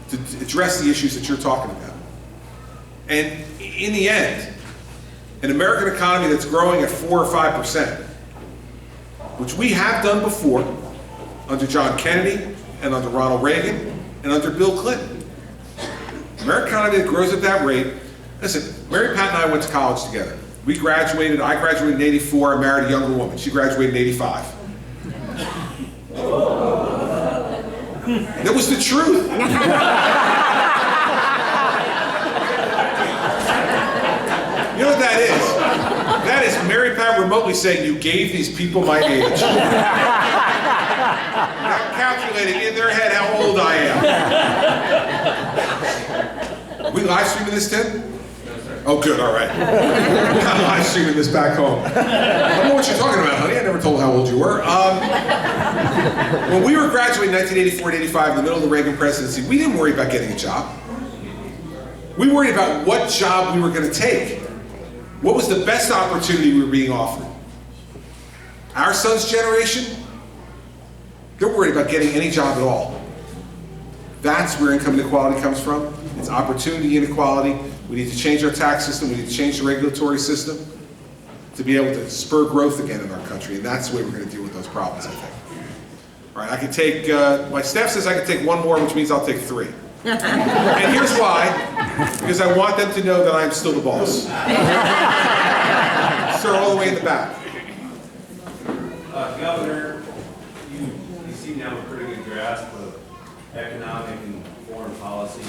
to address the issues that you're talking about. And in the end, an American economy that's growing at 4 or 5%, which we have done before under John Kennedy and under Ronald Reagan and under Bill Clinton. American economy that grows at that rate. Listen, Mary Pat and I went to college together. I graduated in '84, I married a younger woman. She graduated in '85. That was the truth. You know what that is? That is Mary Pat remotely saying, you gave these people my age. Now calculating in their head how old I am. We live streaming this, Tim? Oh, good, all right. I'm live streaming this back home. I don't know what you're talking about, honey. I never told how old you were. When we were graduating in 1984 and 85, in the middle of the Reagan presidency, we didn't worry about getting a job. We worried about what job we were going to take. What was the best opportunity we were being offered? Our son's generation, they're worried about getting any job at all. That's where income inequality comes from. It's opportunity inequality. We need to change our tax system. We need to change the regulatory system to be able to spur growth again in our country. And that's the way we're going to deal with those problems, I think. All right, I can take, my staff says I can take 1 more, which means I'll take 3. And here's why. Because I want them to know that I'm still the boss. Sir, all the way in the back. Governor, you seem to have a pretty good grasp of economic and foreign policy.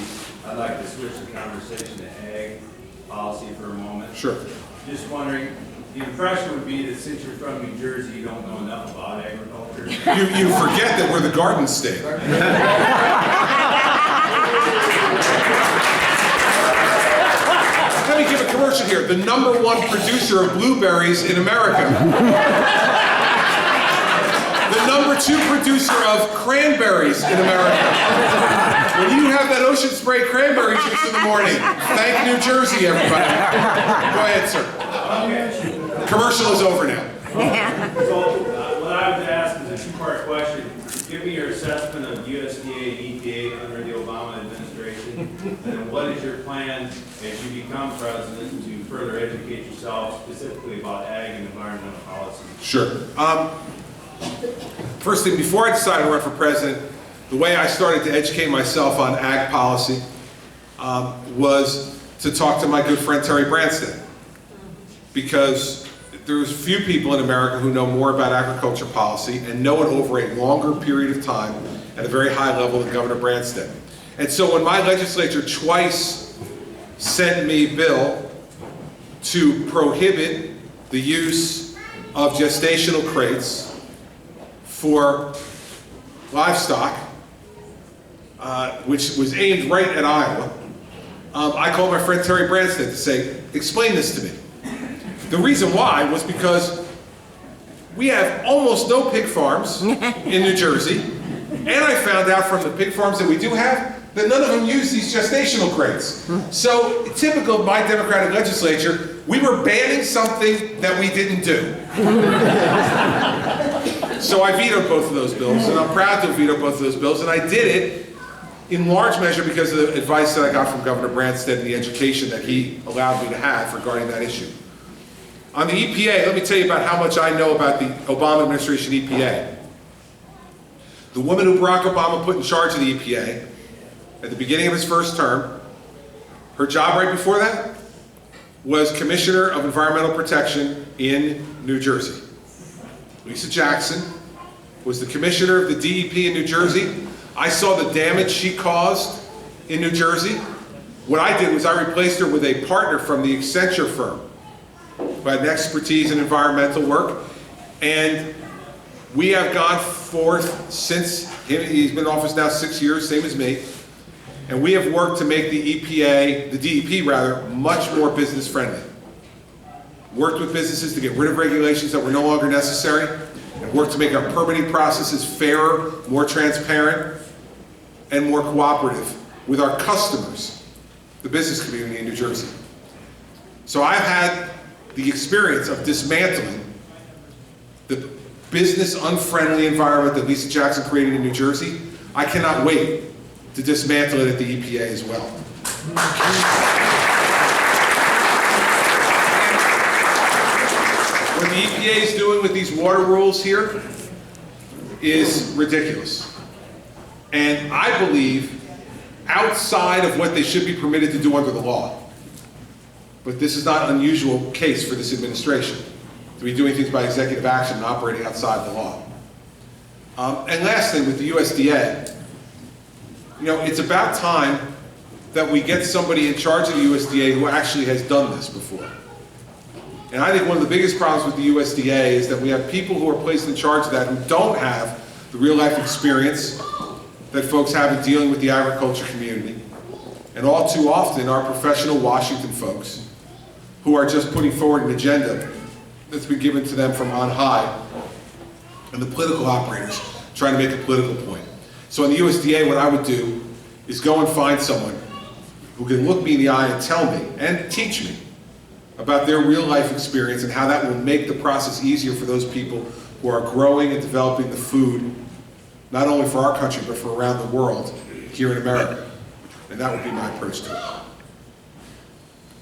I'd like to switch the conversation to ag policy for a moment. Sure. Just wondering, the impression would be that since you're from New Jersey, you don't know enough about agriculture. You forget that we're the Garden State. Let me give a commercial here. The #1 producer of blueberries in America. The #2 #2 producer of cranberries in America. When you have that Ocean Spray cranberry juice in the morning, thank New Jersey, everybody. Go ahead, sir. The commercial is over now. So, what I would ask is a two-part question. Give me your assessment of USDA and EPA under the Obama administration, and then what is your plan as you become president to further educate yourself specifically about ag and environmental policy? Sure. First thing, before I decided to run for president, the way I started to educate myself on ag policy was to talk to my good friend Terry Branstad, because there's few people in America who know more about agriculture policy and know it over a longer period of time at a very high level than Governor Branstad. And so when my legislature twice sent me a bill to prohibit the use of gestational crates for livestock, which was aimed right at Iowa, I called my friend Terry Branstad to say, explain this to me. The reason why was because we have almost no pig farms in New Jersey, and I found out from the pig farms that we do have that none of them use these gestational crates. So, typical of my Democratic legislature, we were banning something that we didn't do. So I vetoed both of those bills, and I'm proud to have vetoed both of those bills, and I did it in large measure because of the advice that I got from Governor Branstad and the education that he allowed me to have regarding that issue. On the EPA, let me tell you about how much I know about the Obama administration EPA. The woman who Barack Obama put in charge of the EPA at the beginning of his first term, her job right before that was Commissioner of Environmental Protection in New Jersey. Lisa Jackson was the commissioner of the DEP in New Jersey. I saw the damage she caused in New Jersey. What I did was I replaced her with a partner from the Accenture firm who had an expertise in environmental work, and we have gone forth since he's been in office now 6 years, same as me, and we have worked to make the EPA, the DEP rather, much more business friendly. Worked with businesses to get rid of regulations that were no longer necessary, and worked to make our permitting processes fairer, more transparent, and more cooperative with our customers, the business community in New Jersey. So I've had the experience of dismantling the business unfriendly environment that Lisa Jackson created in New Jersey. I cannot wait to dismantle it at the EPA as well. What the EPA is doing with these water rules here is ridiculous. And I believe outside of what they should be permitted to do under the law. But this is not an unusual case for this administration, to be doing things by executive action and operating outside the law. And last thing, with the USDA, you know, it's about time that we get somebody in charge of the USDA who actually has done this before. And I think one of the biggest problems with the USDA is that we have people who are placed in charge of that who don't have the real life experience that folks have in dealing with the agriculture community. And all too often are professional Washington folks who are just putting forward an agenda that's been given to them from on high, and the political operators trying to make a political point. So in the USDA, what I would do is go and find someone who can look me in the eye and tell me and teach me about their real life experience and how that will make the process easier for those people who are growing and developing the food, not only for our country, but for around the world here in America. And that would be my approach to it.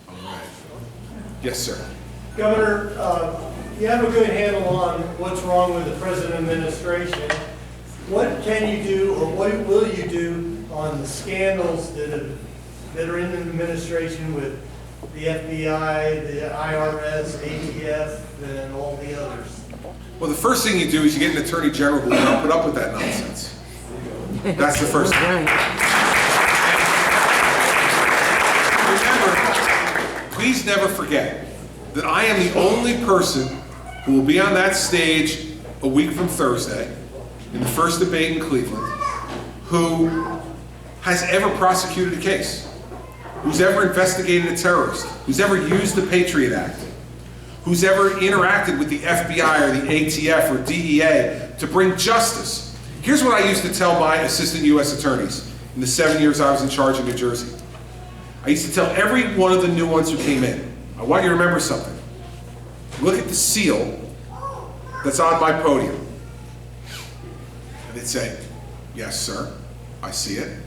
All right. Yes, sir. Governor, you have a good handle on what's wrong with the present administration. What can you do, or what will you do on the scandals that are in the administration with the FBI, the IRS, ATF, and all the others? Well, the first thing you do is you get an attorney general who will put up with that nonsense. That's the first thing. Remember, please never forget that I am the only person who will be on that stage a week from Thursday in the first debate in Cleveland who has ever prosecuted a case, who's ever investigated a terrorist, who's ever used the Patriot Act, who's ever interacted with the FBI or the ATF or DEA to bring justice. Here's what I used to tell my assistant U.S. attorneys in the 7 years I was in charge of New Jersey. I used to tell every one of the new ones who came in, I want you to remember something. Look at the seal that's on my podium. And they'd say, yes, sir, I see it.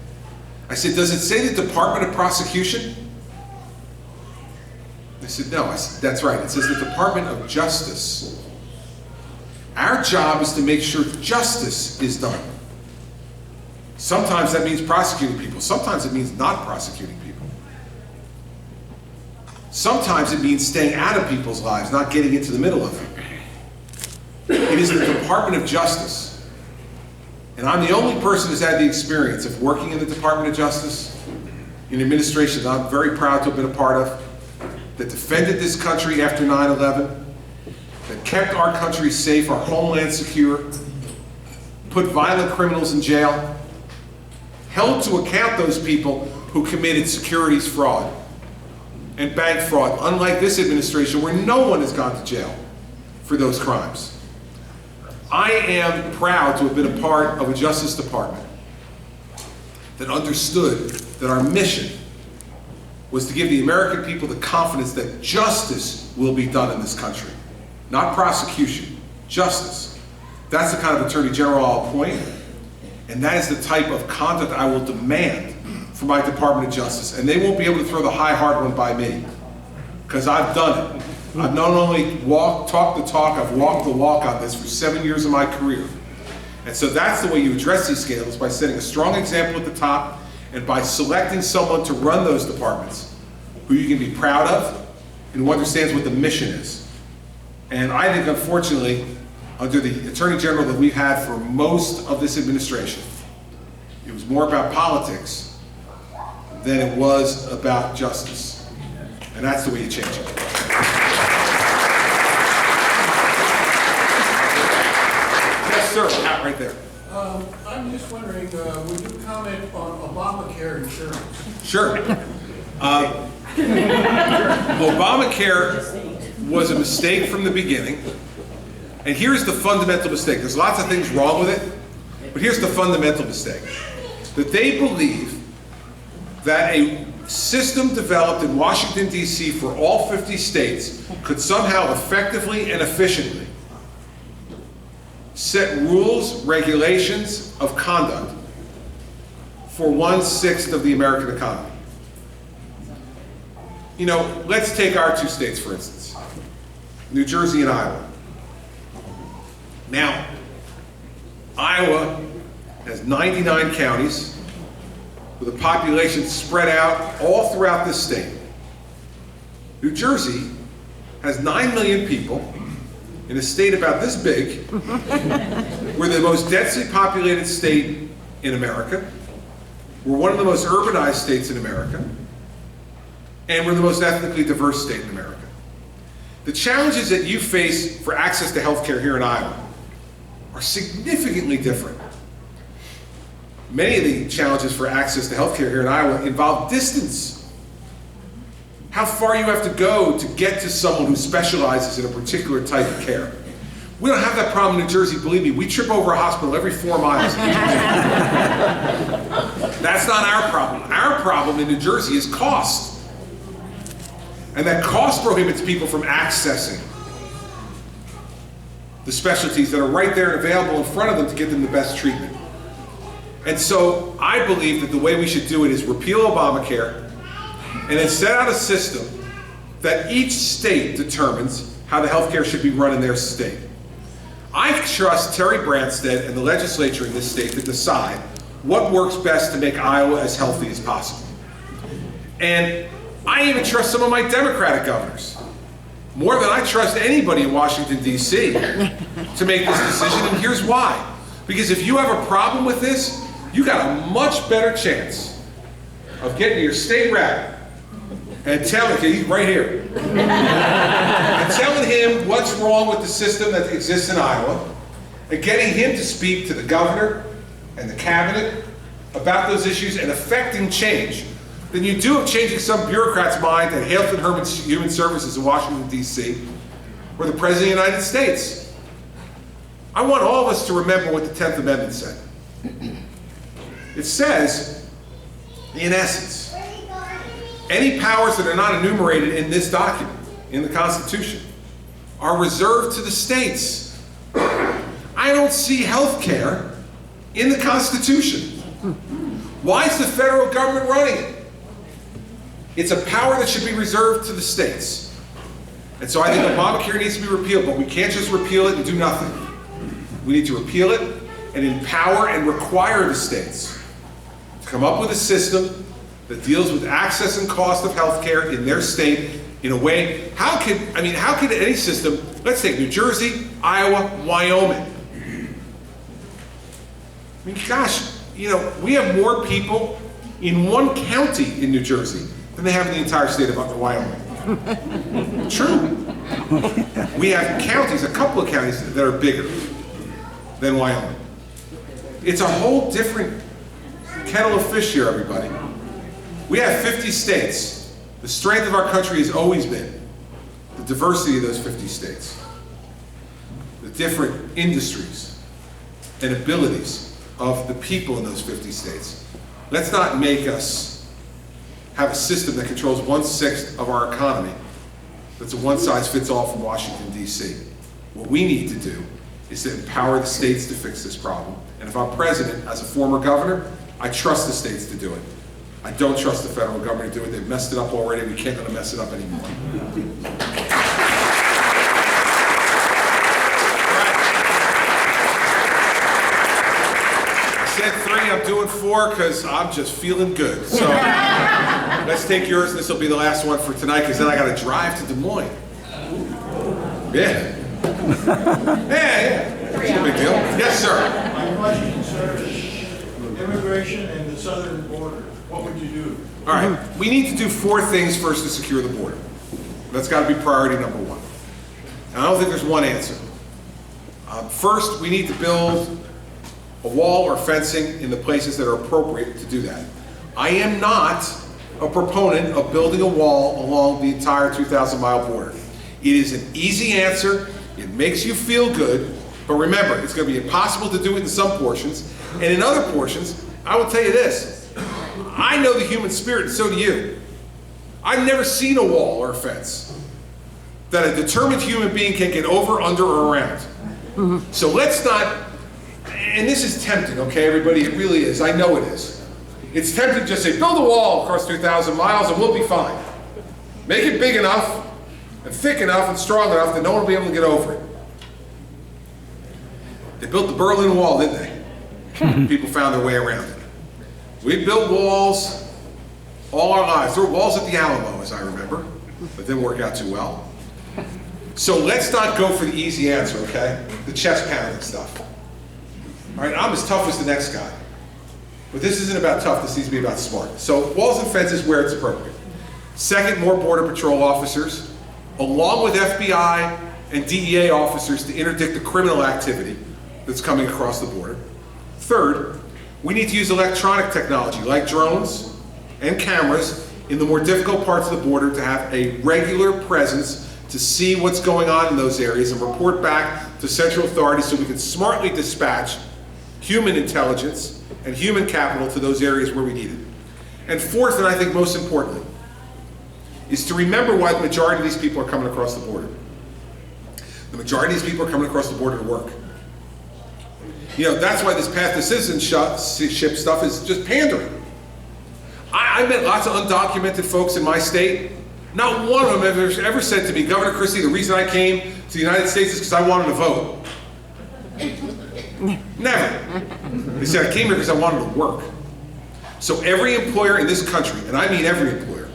I said, does it say the Department of Prosecution? They said, no. I said, that's right. It says the Department of Justice. Our job is to make sure justice is done. Sometimes that means prosecuting people. Sometimes it means not prosecuting people. Sometimes it means staying out of people's lives, not getting into the middle of it. It is the Department of Justice. And I'm the only person who's had the experience of working in the Department of Justice, in administration that I'm very proud to have been a part of, that defended this country after 9/11, that kept our country safe, our homeland secure, put violent criminals in jail, held to account those people who committed securities fraud and bank fraud, unlike this administration where no one has gone to jail for those crimes. I am proud to have been a part of a Justice Department that understood that our mission was to give the American people the confidence that justice will be done in this country. Not prosecution, justice. That's the kind of Attorney General I'll appoint, and that is the type of conduct I will demand from my Department of Justice. And they won't be able to throw the high, hard one by me, because I've done it. I've not only talked the talk, I've walked the walk on this for 7 years of my career. And so that's the way you address these scandals, by setting a strong example at the top and by selecting someone to run those departments who you can be proud of and who understands what the mission is. And I think, unfortunately, under the Attorney General that we've had for most of this administration, it was more about politics than it was about justice. And that's the way you change it. Yes, sir, out right there. I'm just wondering, would you comment on Obamacare insurance? Sure. Obamacare was a mistake from the beginning. And here's the fundamental mistake. There's lots of things wrong with it, but here's the fundamental mistake. That they believe that a system developed in Washington, D.C. for all 50 states could somehow effectively and efficiently set rules, regulations of conduct for 1/6 of the American economy. You know, let's take our two states, for instance, New Jersey and Iowa. Now, Iowa has 99 counties with a population spread out all throughout this state. New Jersey has 9 million people in a state about this big. We're the most densely populated state in America. We're one of the most urbanized states in America. And we're the most ethnically diverse state in America. The challenges that you face for access to health care here in Iowa are significantly different. Many of the challenges for access to health care here in Iowa involve distance. How far you have to go to get to someone who specializes in a particular type of care. We don't have that problem in New Jersey, believe me. We trip over a hospital every 4 miles. That's not our problem. Our problem in New Jersey is cost. And that cost prohibits people from accessing the specialties that are right there and available in front of them to get them the best treatment. And so I believe that the way we should do it is repeal Obamacare and then set out a system that each state determines how the healthcare should be run in their state. I trust Terry Branstad and the legislature in this state to decide what works best to make Iowa as healthy as possible. And I even trust some of my Democratic governors, more than I trust anybody in Washington, D.C. to make this decision, and here's why. Because if you have a problem with this, you got a much better chance of getting to your state rep and telling him, he's right here, and telling him what's wrong with the system that exists in Iowa, and getting him to speak to the governor and the cabinet about those issues and affecting change, than you do of changing some bureaucrat's mind at Health and Human Services in Washington, D.C., or the President of the United States. I want all of us to remember what the 10th Amendment said. It says, in essence, any powers that are not enumerated in this document, in the Constitution, are reserved to the states. I don't see health care in the Constitution. Why is the federal government running it? It's a power that should be reserved to the states. And so I think Obamacare needs to be repealed, but we can't just repeal it and do nothing. We need to repeal it and empower and require the states to come up with a system that deals with access and cost of health care in their state in a way, how could any system, let's take New Jersey, Iowa, Wyoming. I mean, gosh, you know, we have more people in one county in New Jersey than they have in the entire state of Wyoming. True. We have counties, a couple of counties that are bigger than Wyoming. It's a whole different kettle of fish here, everybody. We have 50 states. The strength of our country has always been the diversity of those 50 states, the different industries and abilities of the people in those 50 states. Let's not make us have a system that controls 1/6 of our economy that's a one-size-fits-all from Washington, D.C. What we need to do is to empower the states to fix this problem. And if I'm president, as a former governor, I trust the states to do it. I don't trust the federal government to do it. They've messed it up already. We can't let them mess it up anymore. I said 3, I'm doing 4 because I'm just feeling good. So let's take yours. This will be the last one for tonight because then I got to drive to Des Moines. Yeah. Yeah. It's no big deal. Yes, sir. My question, sir, immigration and the southern border, what would you do? All right, we need to do 4 things first to secure the border. That's got to be priority number 1. And I don't think there's one answer. First, we need to build a wall or fencing in the places that are appropriate to do that. I am not a proponent of building a wall along the entire 2,000-mile border. It is an easy answer. It makes you feel good. But remember, it's going to be impossible to do it in some portions. And in other portions, I will tell you this. I know the human spirit, and so do you. I've never seen a wall or a fence that a determined human being can get over, under, or around. So let's not, and this is tempting, okay, everybody? It really is. I know it is. It's tempting to just say, build a wall across 2,000 miles and we'll be fine. Make it big enough and thick enough and strong enough that no one will be able to get over it. They built the Berlin Wall, didn't they? People found their way around it. We built walls all our lives. There were walls at the Alamo, as I remember, but didn't work out too well. So let's not go for the easy answer, okay? The chest pounding stuff. All right, I'm as tough as the next guy. But this isn't about tough, this needs to be about smart. So walls and fences where it's appropriate. Second, more Border Patrol officers, along with FBI and DEA officers to interdict the criminal activity that's coming across the border. Third, we need to use electronic technology like drones and cameras in the more difficult parts of the border to have a regular presence to see what's going on in those areas and report back to central authorities so we can smartly dispatch human intelligence and human capital to those areas where we need it. And fourth, and I think most importantly, is to remember why the majority of these people are coming across the border. The majority of these people are coming across the border to work. You know, that's why this path to citizenship stuff is just pandering. I met lots of undocumented folks in my state. Not one of them ever said to me, Governor Christie, the reason I came to the United States is because I wanted to vote. Never. They said, I came here because I wanted to work. So every employer in this country, and I mean every employer,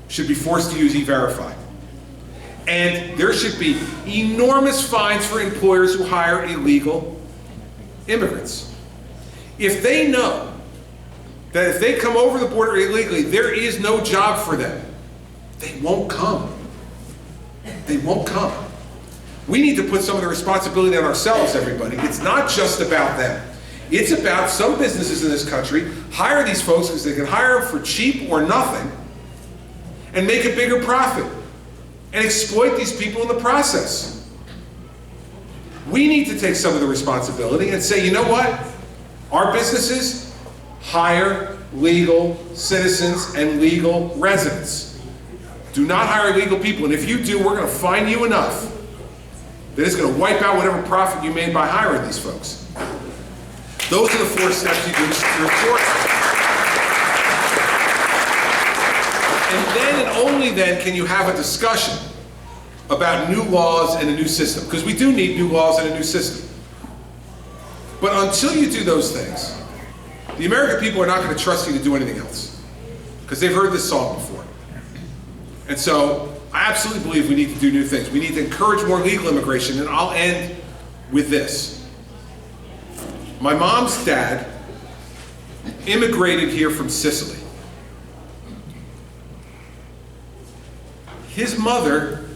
should be forced to use E-Verify. And there should be enormous fines for employers who hire illegal immigrants. If they know that if they come over the border illegally, there is no job for them, they won't come. They won't come. We need to put some of the responsibility on ourselves, everybody. It's not just about them. It's about some businesses in this country hire these folks because they can hire them for cheap or nothing and make a bigger profit. and exploit these people in the process. We need to take some of the responsibility and say, you know what? Our businesses hire legal citizens and legal residents. Do not hire illegal people, and if you do, we're going to fine you enough that it's going to wipe out whatever profit you made by hiring these folks. Those are the 4 steps you do to secure courts. And then and only then can you have a discussion about new laws and a new system, because we do need new laws and a new system. But until you do those things, the American people are not going to trust you to do anything else, because they've heard this song before. And so I absolutely believe we need to do new things. We need to encourage more legal immigration, and I'll end with this. My mom's dad immigrated here from Sicily. His mother,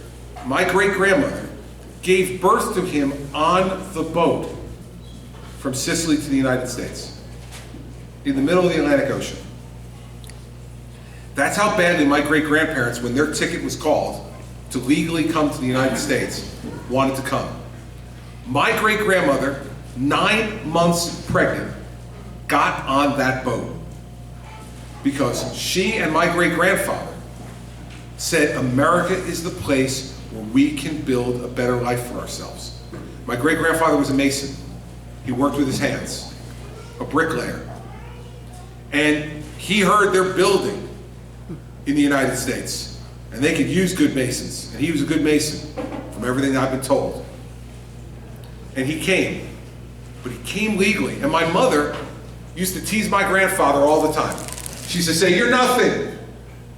my great-grandmother, gave birth to him on the boat from Sicily to the United States, in the middle of the Atlantic Ocean. That's how badly my great-grandparents, when their ticket was called to legally come to the United States, wanted to come. My great-grandmother, 9 months pregnant, got on that boat because she and my great-grandfather said America is the place where we can build a better life for ourselves. My great-grandfather was a mason. He worked with his hands, a bricklayer. And he heard they're building in the United States, and they could use good masons. And he was a good mason, from everything I've been told. And he came, but he came legally. And my mother used to tease my grandfather all the time. She used to say, "You're nothing.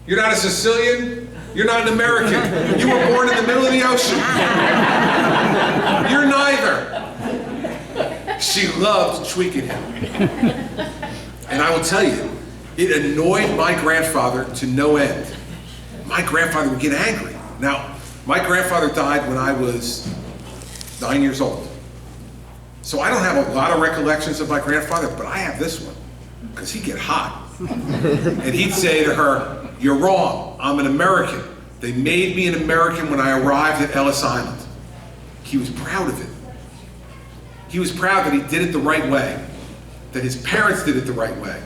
You're not a Sicilian. You're not an American. You were born in the middle of the ocean. You're neither." She loved tweaking him. And I will tell you, it annoyed my grandfather to no end. My grandfather would get angry. Now, my grandfather died when I was 9 years old. So I don't have a lot of recollections of my grandfather, but I have this one, because he'd get hot. And he'd say to her, "You're wrong, I'm an American. They made me an American when I arrived at Ellis Island." He was proud of it. He was proud that he did it the right way, that his parents did it the right way.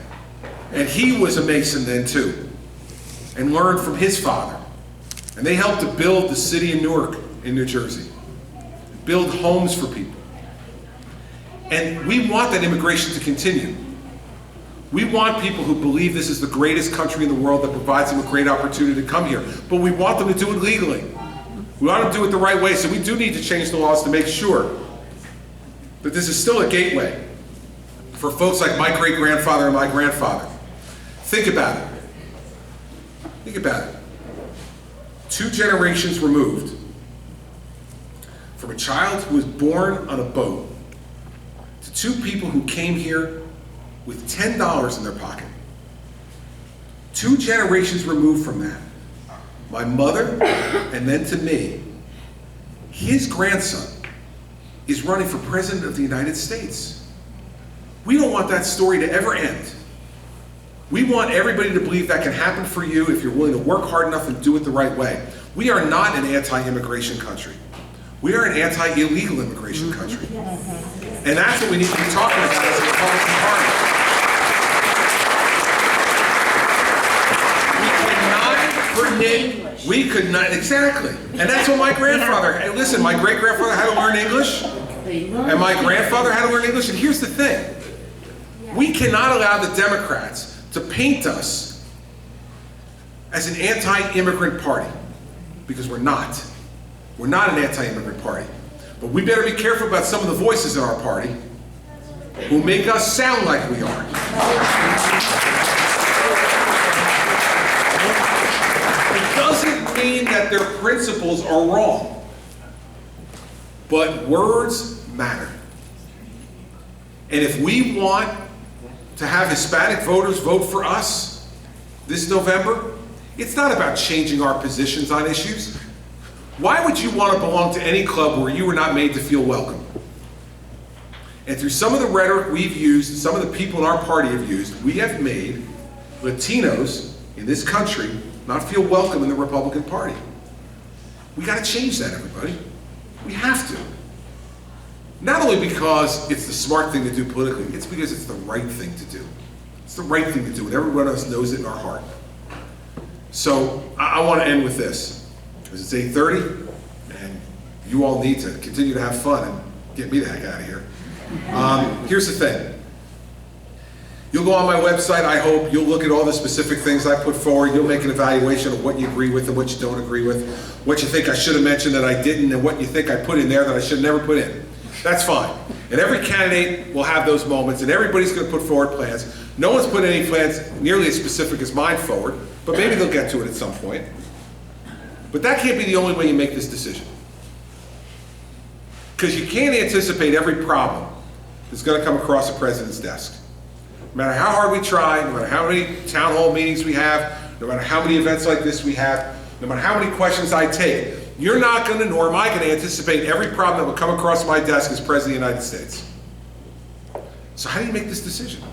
And he was a Mason then too, and learned from his father. And they helped to build the city of Newark in New Jersey, build homes for people. And we want that immigration to continue. We want people who believe this is the greatest country in the world that provides them a great opportunity to come here. But we want them to do it legally. We want them to do it the right way. So we do need to change the laws to make sure that this is still a gateway for folks like my great-grandfather and my grandfather. Think about it. Think about it. 2 generations removed from a child who was born on a boat to 2 people who came here with $10 in their pocket. 2 generations removed from that. My mother, and then to me, his grandson is running for President of the United States. We don't want that story to ever end. We want everybody to believe that can happen for you if you're willing to work hard enough and do it the right way. We are not an anti-immigration country. We are an anti-illegal immigration country. And that's what we need to be talking about as a Republican Party. We could not, exactly. And that's what my grandfather, hey, listen, my great-grandfather had to learn English, and my grandfather had to learn English, and here's the thing. We cannot allow the Democrats to paint us as an anti-immigrant party, because we're not. We're not an anti-immigrant party. But we better be careful about some of the voices in our party who make us sound like we are. It doesn't mean that their principles are wrong, but words matter. And if we want to have Hispanic voters vote for us this November, it's not about changing our positions on issues. Why would you want to belong to any club where you were not made to feel welcome? And through some of the rhetoric we've used, some of the people in our party have used, we have made Latinos in this country not feel welcome in the Republican Party. We got to change that, everybody. We have to. Not only because it's the smart thing to do politically, it's because it's the right thing to do. It's the right thing to do, and every one of us knows it in our heart. So I want to end with this, because it's 8:30, and you all need to continue to have fun and get me the heck out of here. Here's the thing. You'll go on my website, I hope, you'll look at all the specific things I put forward, you'll make an evaluation of what you agree with and what you don't agree with, what you think I should have mentioned that I didn't, and what you think I put in there that I should have never put in. That's fine. And every candidate will have those moments, and everybody's going to put forward plans. No one's put any plans nearly as specific as mine forward, but maybe they'll get to it at some point. But that can't be the only way you make this decision. Because you can't anticipate every problem that's going to come across the president's desk. No matter how hard we try, no matter how many town hall meetings we have, no matter how many events like this we have, no matter how many questions I take, you're not going to, nor am I going to anticipate every problem that will come across my desk as President of the United States. So how do you make this decision?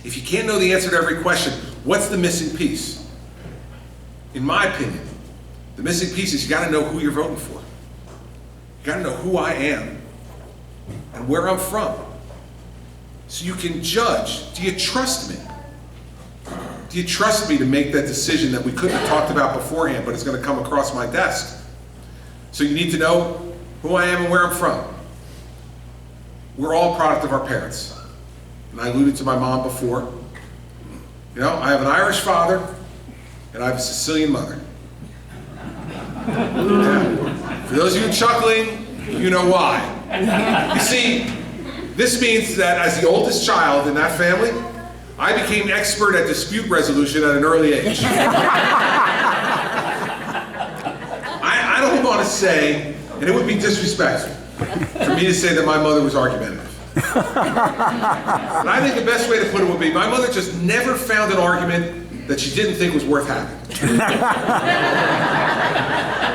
If you can't know the answer to every question, what's the missing piece? In my opinion, the missing piece is you got to know who you're voting for. You got to know who I am and where I'm from. So you can judge, do you trust me? Do you trust me to make that decision that we couldn't have talked about beforehand, but it's going to come across my desk? So you need to know who I am and where I'm from. We're all a product of our parents. And I alluded to my mom before. You know, I have an Irish father, and I have a Sicilian mother. Yeah. For those of you chuckling, you know why. You see, this means that as the oldest child in that family, I became expert at dispute resolution at an early age. I don't want to say, and it would be disrespectful for me to say that my mother was argumentative. And I think the best way to put it would be, my mother just never found an argument that she didn't think was worth having.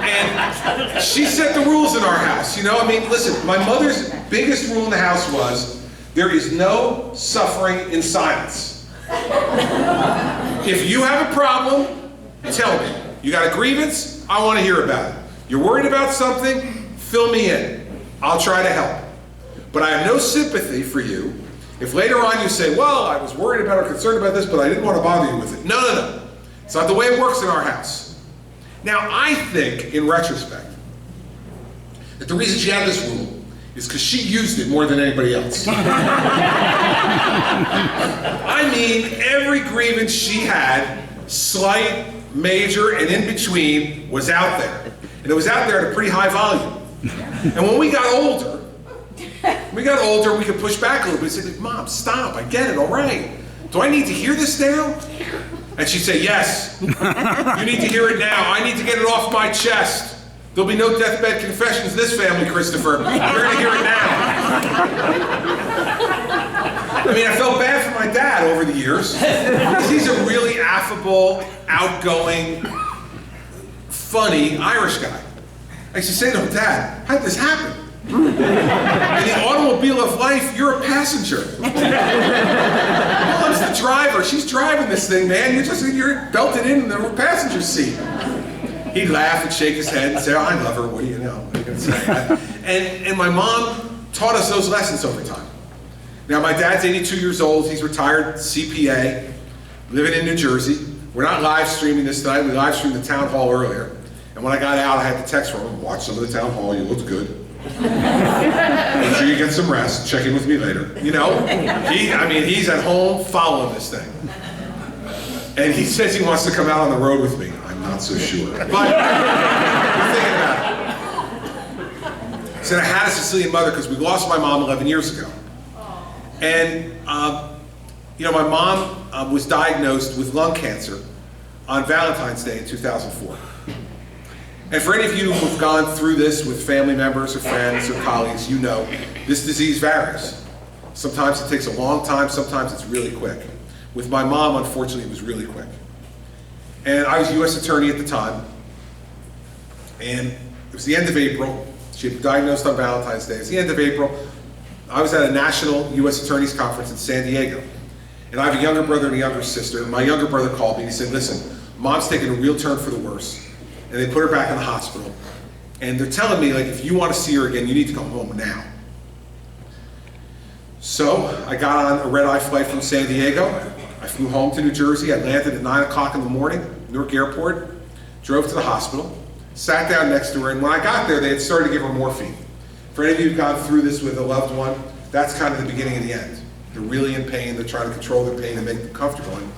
And she set the rules in our house, you know? I mean, listen, my mother's biggest rule in the house was, there is no suffering in silence. If you have a problem, tell me. You got a grievance? I want to hear about it. You're worried about something? Fill me in. I'll try to help. But I have no sympathy for you if later on you say, well, I was worried about or concerned about this, but I didn't want to bother you with it. No, no, no. It's not the way it works in our house. Now, I think, in retrospect, that the reason she had this rule is because she used it more than anybody else. I mean, every grievance she had, slight, major, and in between, was out there. And it was out there at a pretty high volume. And when we got older, we could push back a little bit and say, Mom, stop, I get it, all right. Do I need to hear this now? And she'd say, yes, you need to hear it now. I need to get it off my chest. There'll be no deathbed confessions in this family, Christopher. You're going to hear it now. I mean, I felt bad for my dad over the years. Because he's a really affable, outgoing, funny Irish guy. I used to say to him, Dad, how'd this happen? In the automobile of life, you're a passenger. Mom's the driver. She's driving this thing, man. You're belted in the passenger seat. He'd laugh and shake his head and say, oh, I love her. What do you know? What are you going to say? And my mom taught us those lessons over time. Now, my dad's 82 years old. He's retired CPA, living in New Jersey. We're not live streaming this tonight. We live streamed the town hall earlier. And when I got out, I had the text from him, watch some of the town hall. You looked good. Make sure you get some rest. Check in with me later. You know, he's at home following this thing. And he says he wants to come out on the road with me. I'm not so sure. But we're thinking about it. He said I had a Sicilian mother because we lost my mom 11 years ago. And, you know, my mom was diagnosed with lung cancer on Valentine's Day in 2004. And for any of you who've gone through this with family members or friends or colleagues, you know this disease varies. Sometimes it takes a long time, sometimes it's really quick. With my mom, unfortunately, it was really quick. And I was U.S. attorney at the time, and it was the end of April. She had been diagnosed on Valentine's Day. It was the end of April. I was at a national U.S. attorneys conference in San Diego, and I have a younger brother and a younger sister. And my younger brother called me and he said, listen, Mom's taking a real turn for the worse. and they put her back in the hospital. And they're telling me, like, if you want to see her again, you need to come home now. So I got on a red-eye flight from San Diego. I flew home to New Jersey. I landed at 9 o'clock in the morning, Newark Airport, drove to the hospital, sat down next to her, and when I got there, they had started to give her morphine. For any of you who've gone through this with a loved one, that's kind of the beginning of the end. They're really in pain, they're trying to control their pain and make them comfortable. And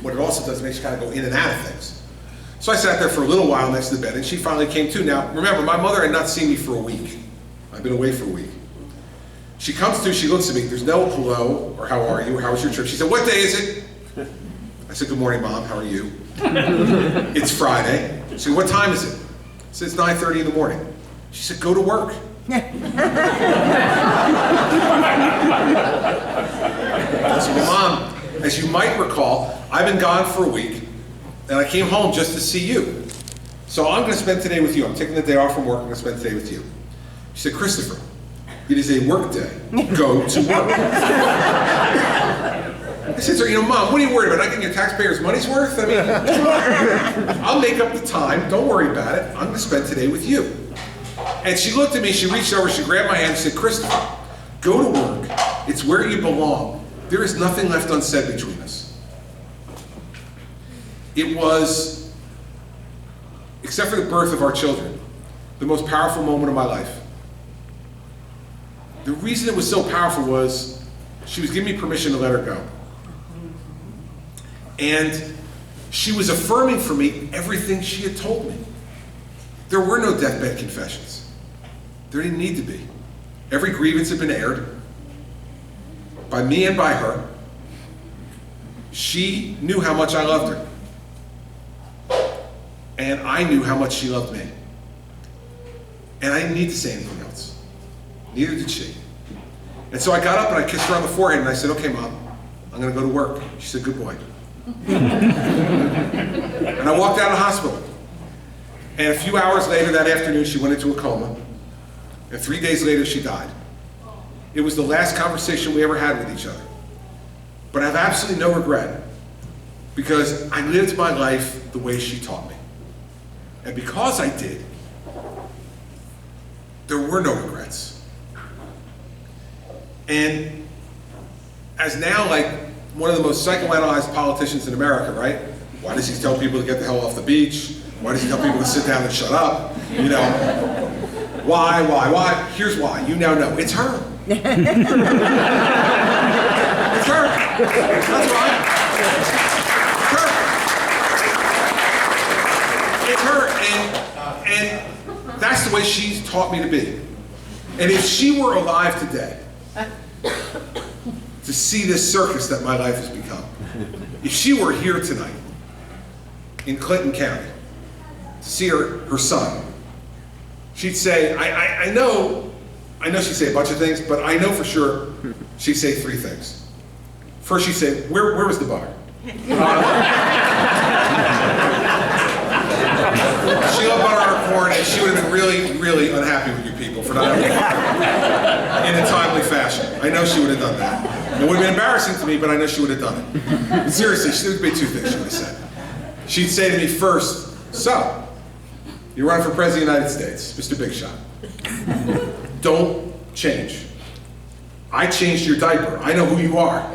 what it also does, it makes you kind of go in and out of things. So I sat there for a little while next to the bed, and she finally came to. Now, remember, my mother had not seen me for a week. I've been away for a week. She comes to, she looks at me, there's no hello, or how are you, or how was your trip? She said, what day is it? I said, good morning, Mom, how are you? It's Friday. She said, what time is it? I said, it's 9:30 in the morning. She said, go to work. I said, well, Mom, as you might recall, I've been gone for a week, and I came home just to see you. So I'm going to spend today with you. I'm taking the day off from work. I'm going to spend today with you. She said, Christopher, it is a work day. Go to work. I said, so, Mom, what are you worried about? Not getting your taxpayers' money's worth? I mean, I'll make up the time. Don't worry about it. I'm going to spend today with you. And she looked at me. She reached over. She grabbed my hand and said, Christopher, go to work. It's where you belong. There is nothing left unsaid between us. It was, except for the birth of our children, the most powerful moment of my life. The reason it was so powerful was she was giving me permission to let her go. And she was affirming for me everything she had told me. There were no deathbed confessions. There didn't need to be. Every grievance had been aired by me and by her. She knew how much I loved her. And I knew how much she loved me. And I didn't need to say anything else. Neither did she. And so I got up and I kissed her on the forehead and I said, okay, Mom, I'm going to go to work. She said, good boy. And I walked out of the hospital. And a few hours later that afternoon, she went into a coma. And 3 days later, she died. It was the last conversation we ever had with each other. But I have absolutely no regret, because I lived my life the way she taught me. And because I did, there were no regrets. And as now, like, one of the most psychoanalyzed politicians in America, right? Why does he tell people to get the hell off the beach? Why does he tell people to sit down and shut up? Why? Here's why. You now know. It's her. It's her. That's why. It's her. And that's the way she's taught me to be. And if she were alive today, to see this circus that my life has become, if she were here tonight in Clinton County to see her son, she'd say, I know she'd say a bunch of things, but I know for sure she'd say three things. First, she'd say, where was the bar? She loved butter on her corn, and she would have been really, really unhappy with you people for not having it in a timely fashion. I know she would have done that. It would have been embarrassing to me, but I know she would have done it. But seriously, she would be two things she would have said. She'd say to me first, so, you're running for President of the United States, Mr. Big Shot. Don't change. I changed your diaper. I know who you are.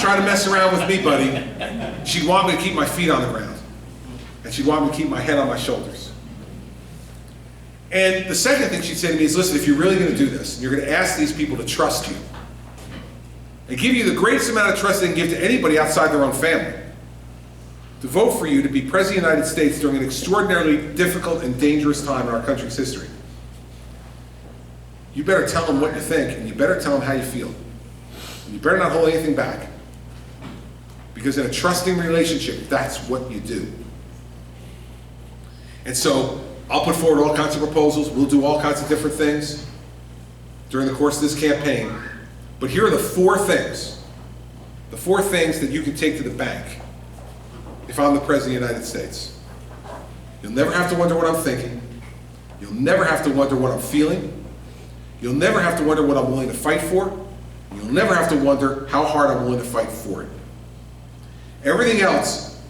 Try to mess around with me, buddy. She'd want me to keep my feet on the ground. And she'd want me to keep my head on my shoulders. And the second thing she'd say to me is, listen, if you're really going to do this, and you're going to ask these people to trust you, and give you the greatest amount of trust they can give to anybody outside their own family, to vote for you to be President of the United States during an extraordinarily difficult and dangerous time in our country's history, you better tell them what you think, and you better tell them how you feel. And you better not hold anything back. Because in a trusting relationship, that's what you do. And so, I'll put forward all kinds of proposals. We'll do all kinds of different things during the course of this campaign. But here are the four things that you can take to the bank if I'm the President of the United States. You'll never have to wonder what I'm thinking. You'll never have to wonder what I'm feeling. You'll never have to wonder what I'm willing to fight for. You'll never have to wonder how hard I'm willing to fight for it. Everything else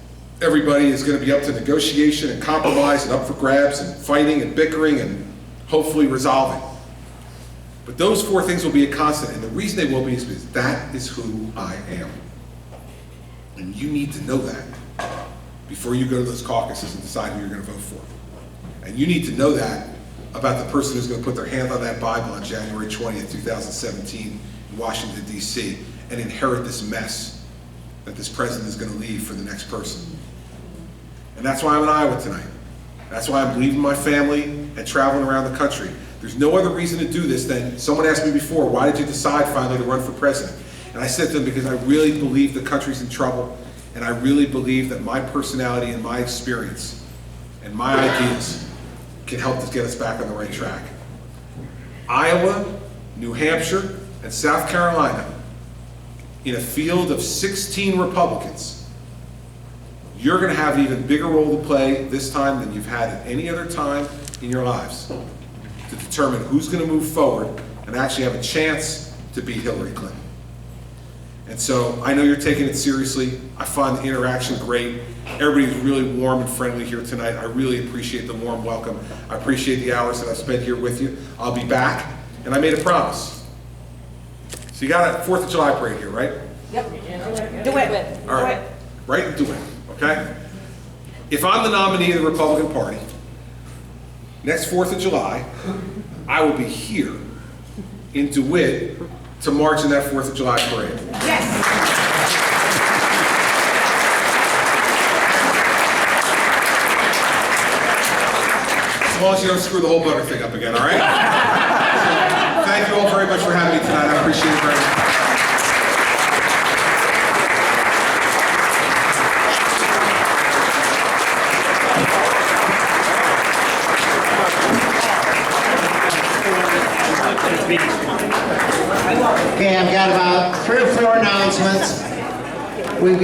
everybody is going to be up to negotiation and compromise and up for grabs and fighting and bickering and hopefully resolving. But those 4 things will be a constant, and the reason they will be is because that is who I am. And you need to know that before you go to those caucuses and decide who you're going to vote for. And you need to know that about the person who's going to put their hand on that Bible on January 20th, 2017 in Washington, D.C. and inherit this mess that this president is going to leave for the next person. And that's why I'm in Iowa tonight. That's why I'm leaving my family and traveling around the country. There's no other reason to do this than, someone asked me before, why did you decide finally to run for president? And I said to them, because I really believe the country's in trouble, and I really believe that my personality and my experience and my ideas can help us get us back on the right track. Iowa, New Hampshire, and South Carolina, in a field of 16 Republicans, you're going to have an even bigger role to play this time than you've had at any other time in your lives to determine who's going to move forward and actually have a chance to beat Hillary Clinton. And so I know you're taking it seriously. I find the interaction great. Everybody's really warm and friendly here tonight. I really appreciate the warm welcome. I appreciate the hours that I've spent here with you. I'll be back, and I made a promise. So you got a 4th of July parade here, right? Yep. Do it. All right. Right and do it, okay? If I'm the nominee of the Republican Party, next 4th of July, I will be here in DeWitt to march in that 4th of July parade. Yes. As long as you don't screw the whole butter thing up again, all right? So, thank you all very much for having me tonight. I appreciate it very much. Okay, I've got about 3 or 4 announcements. We've got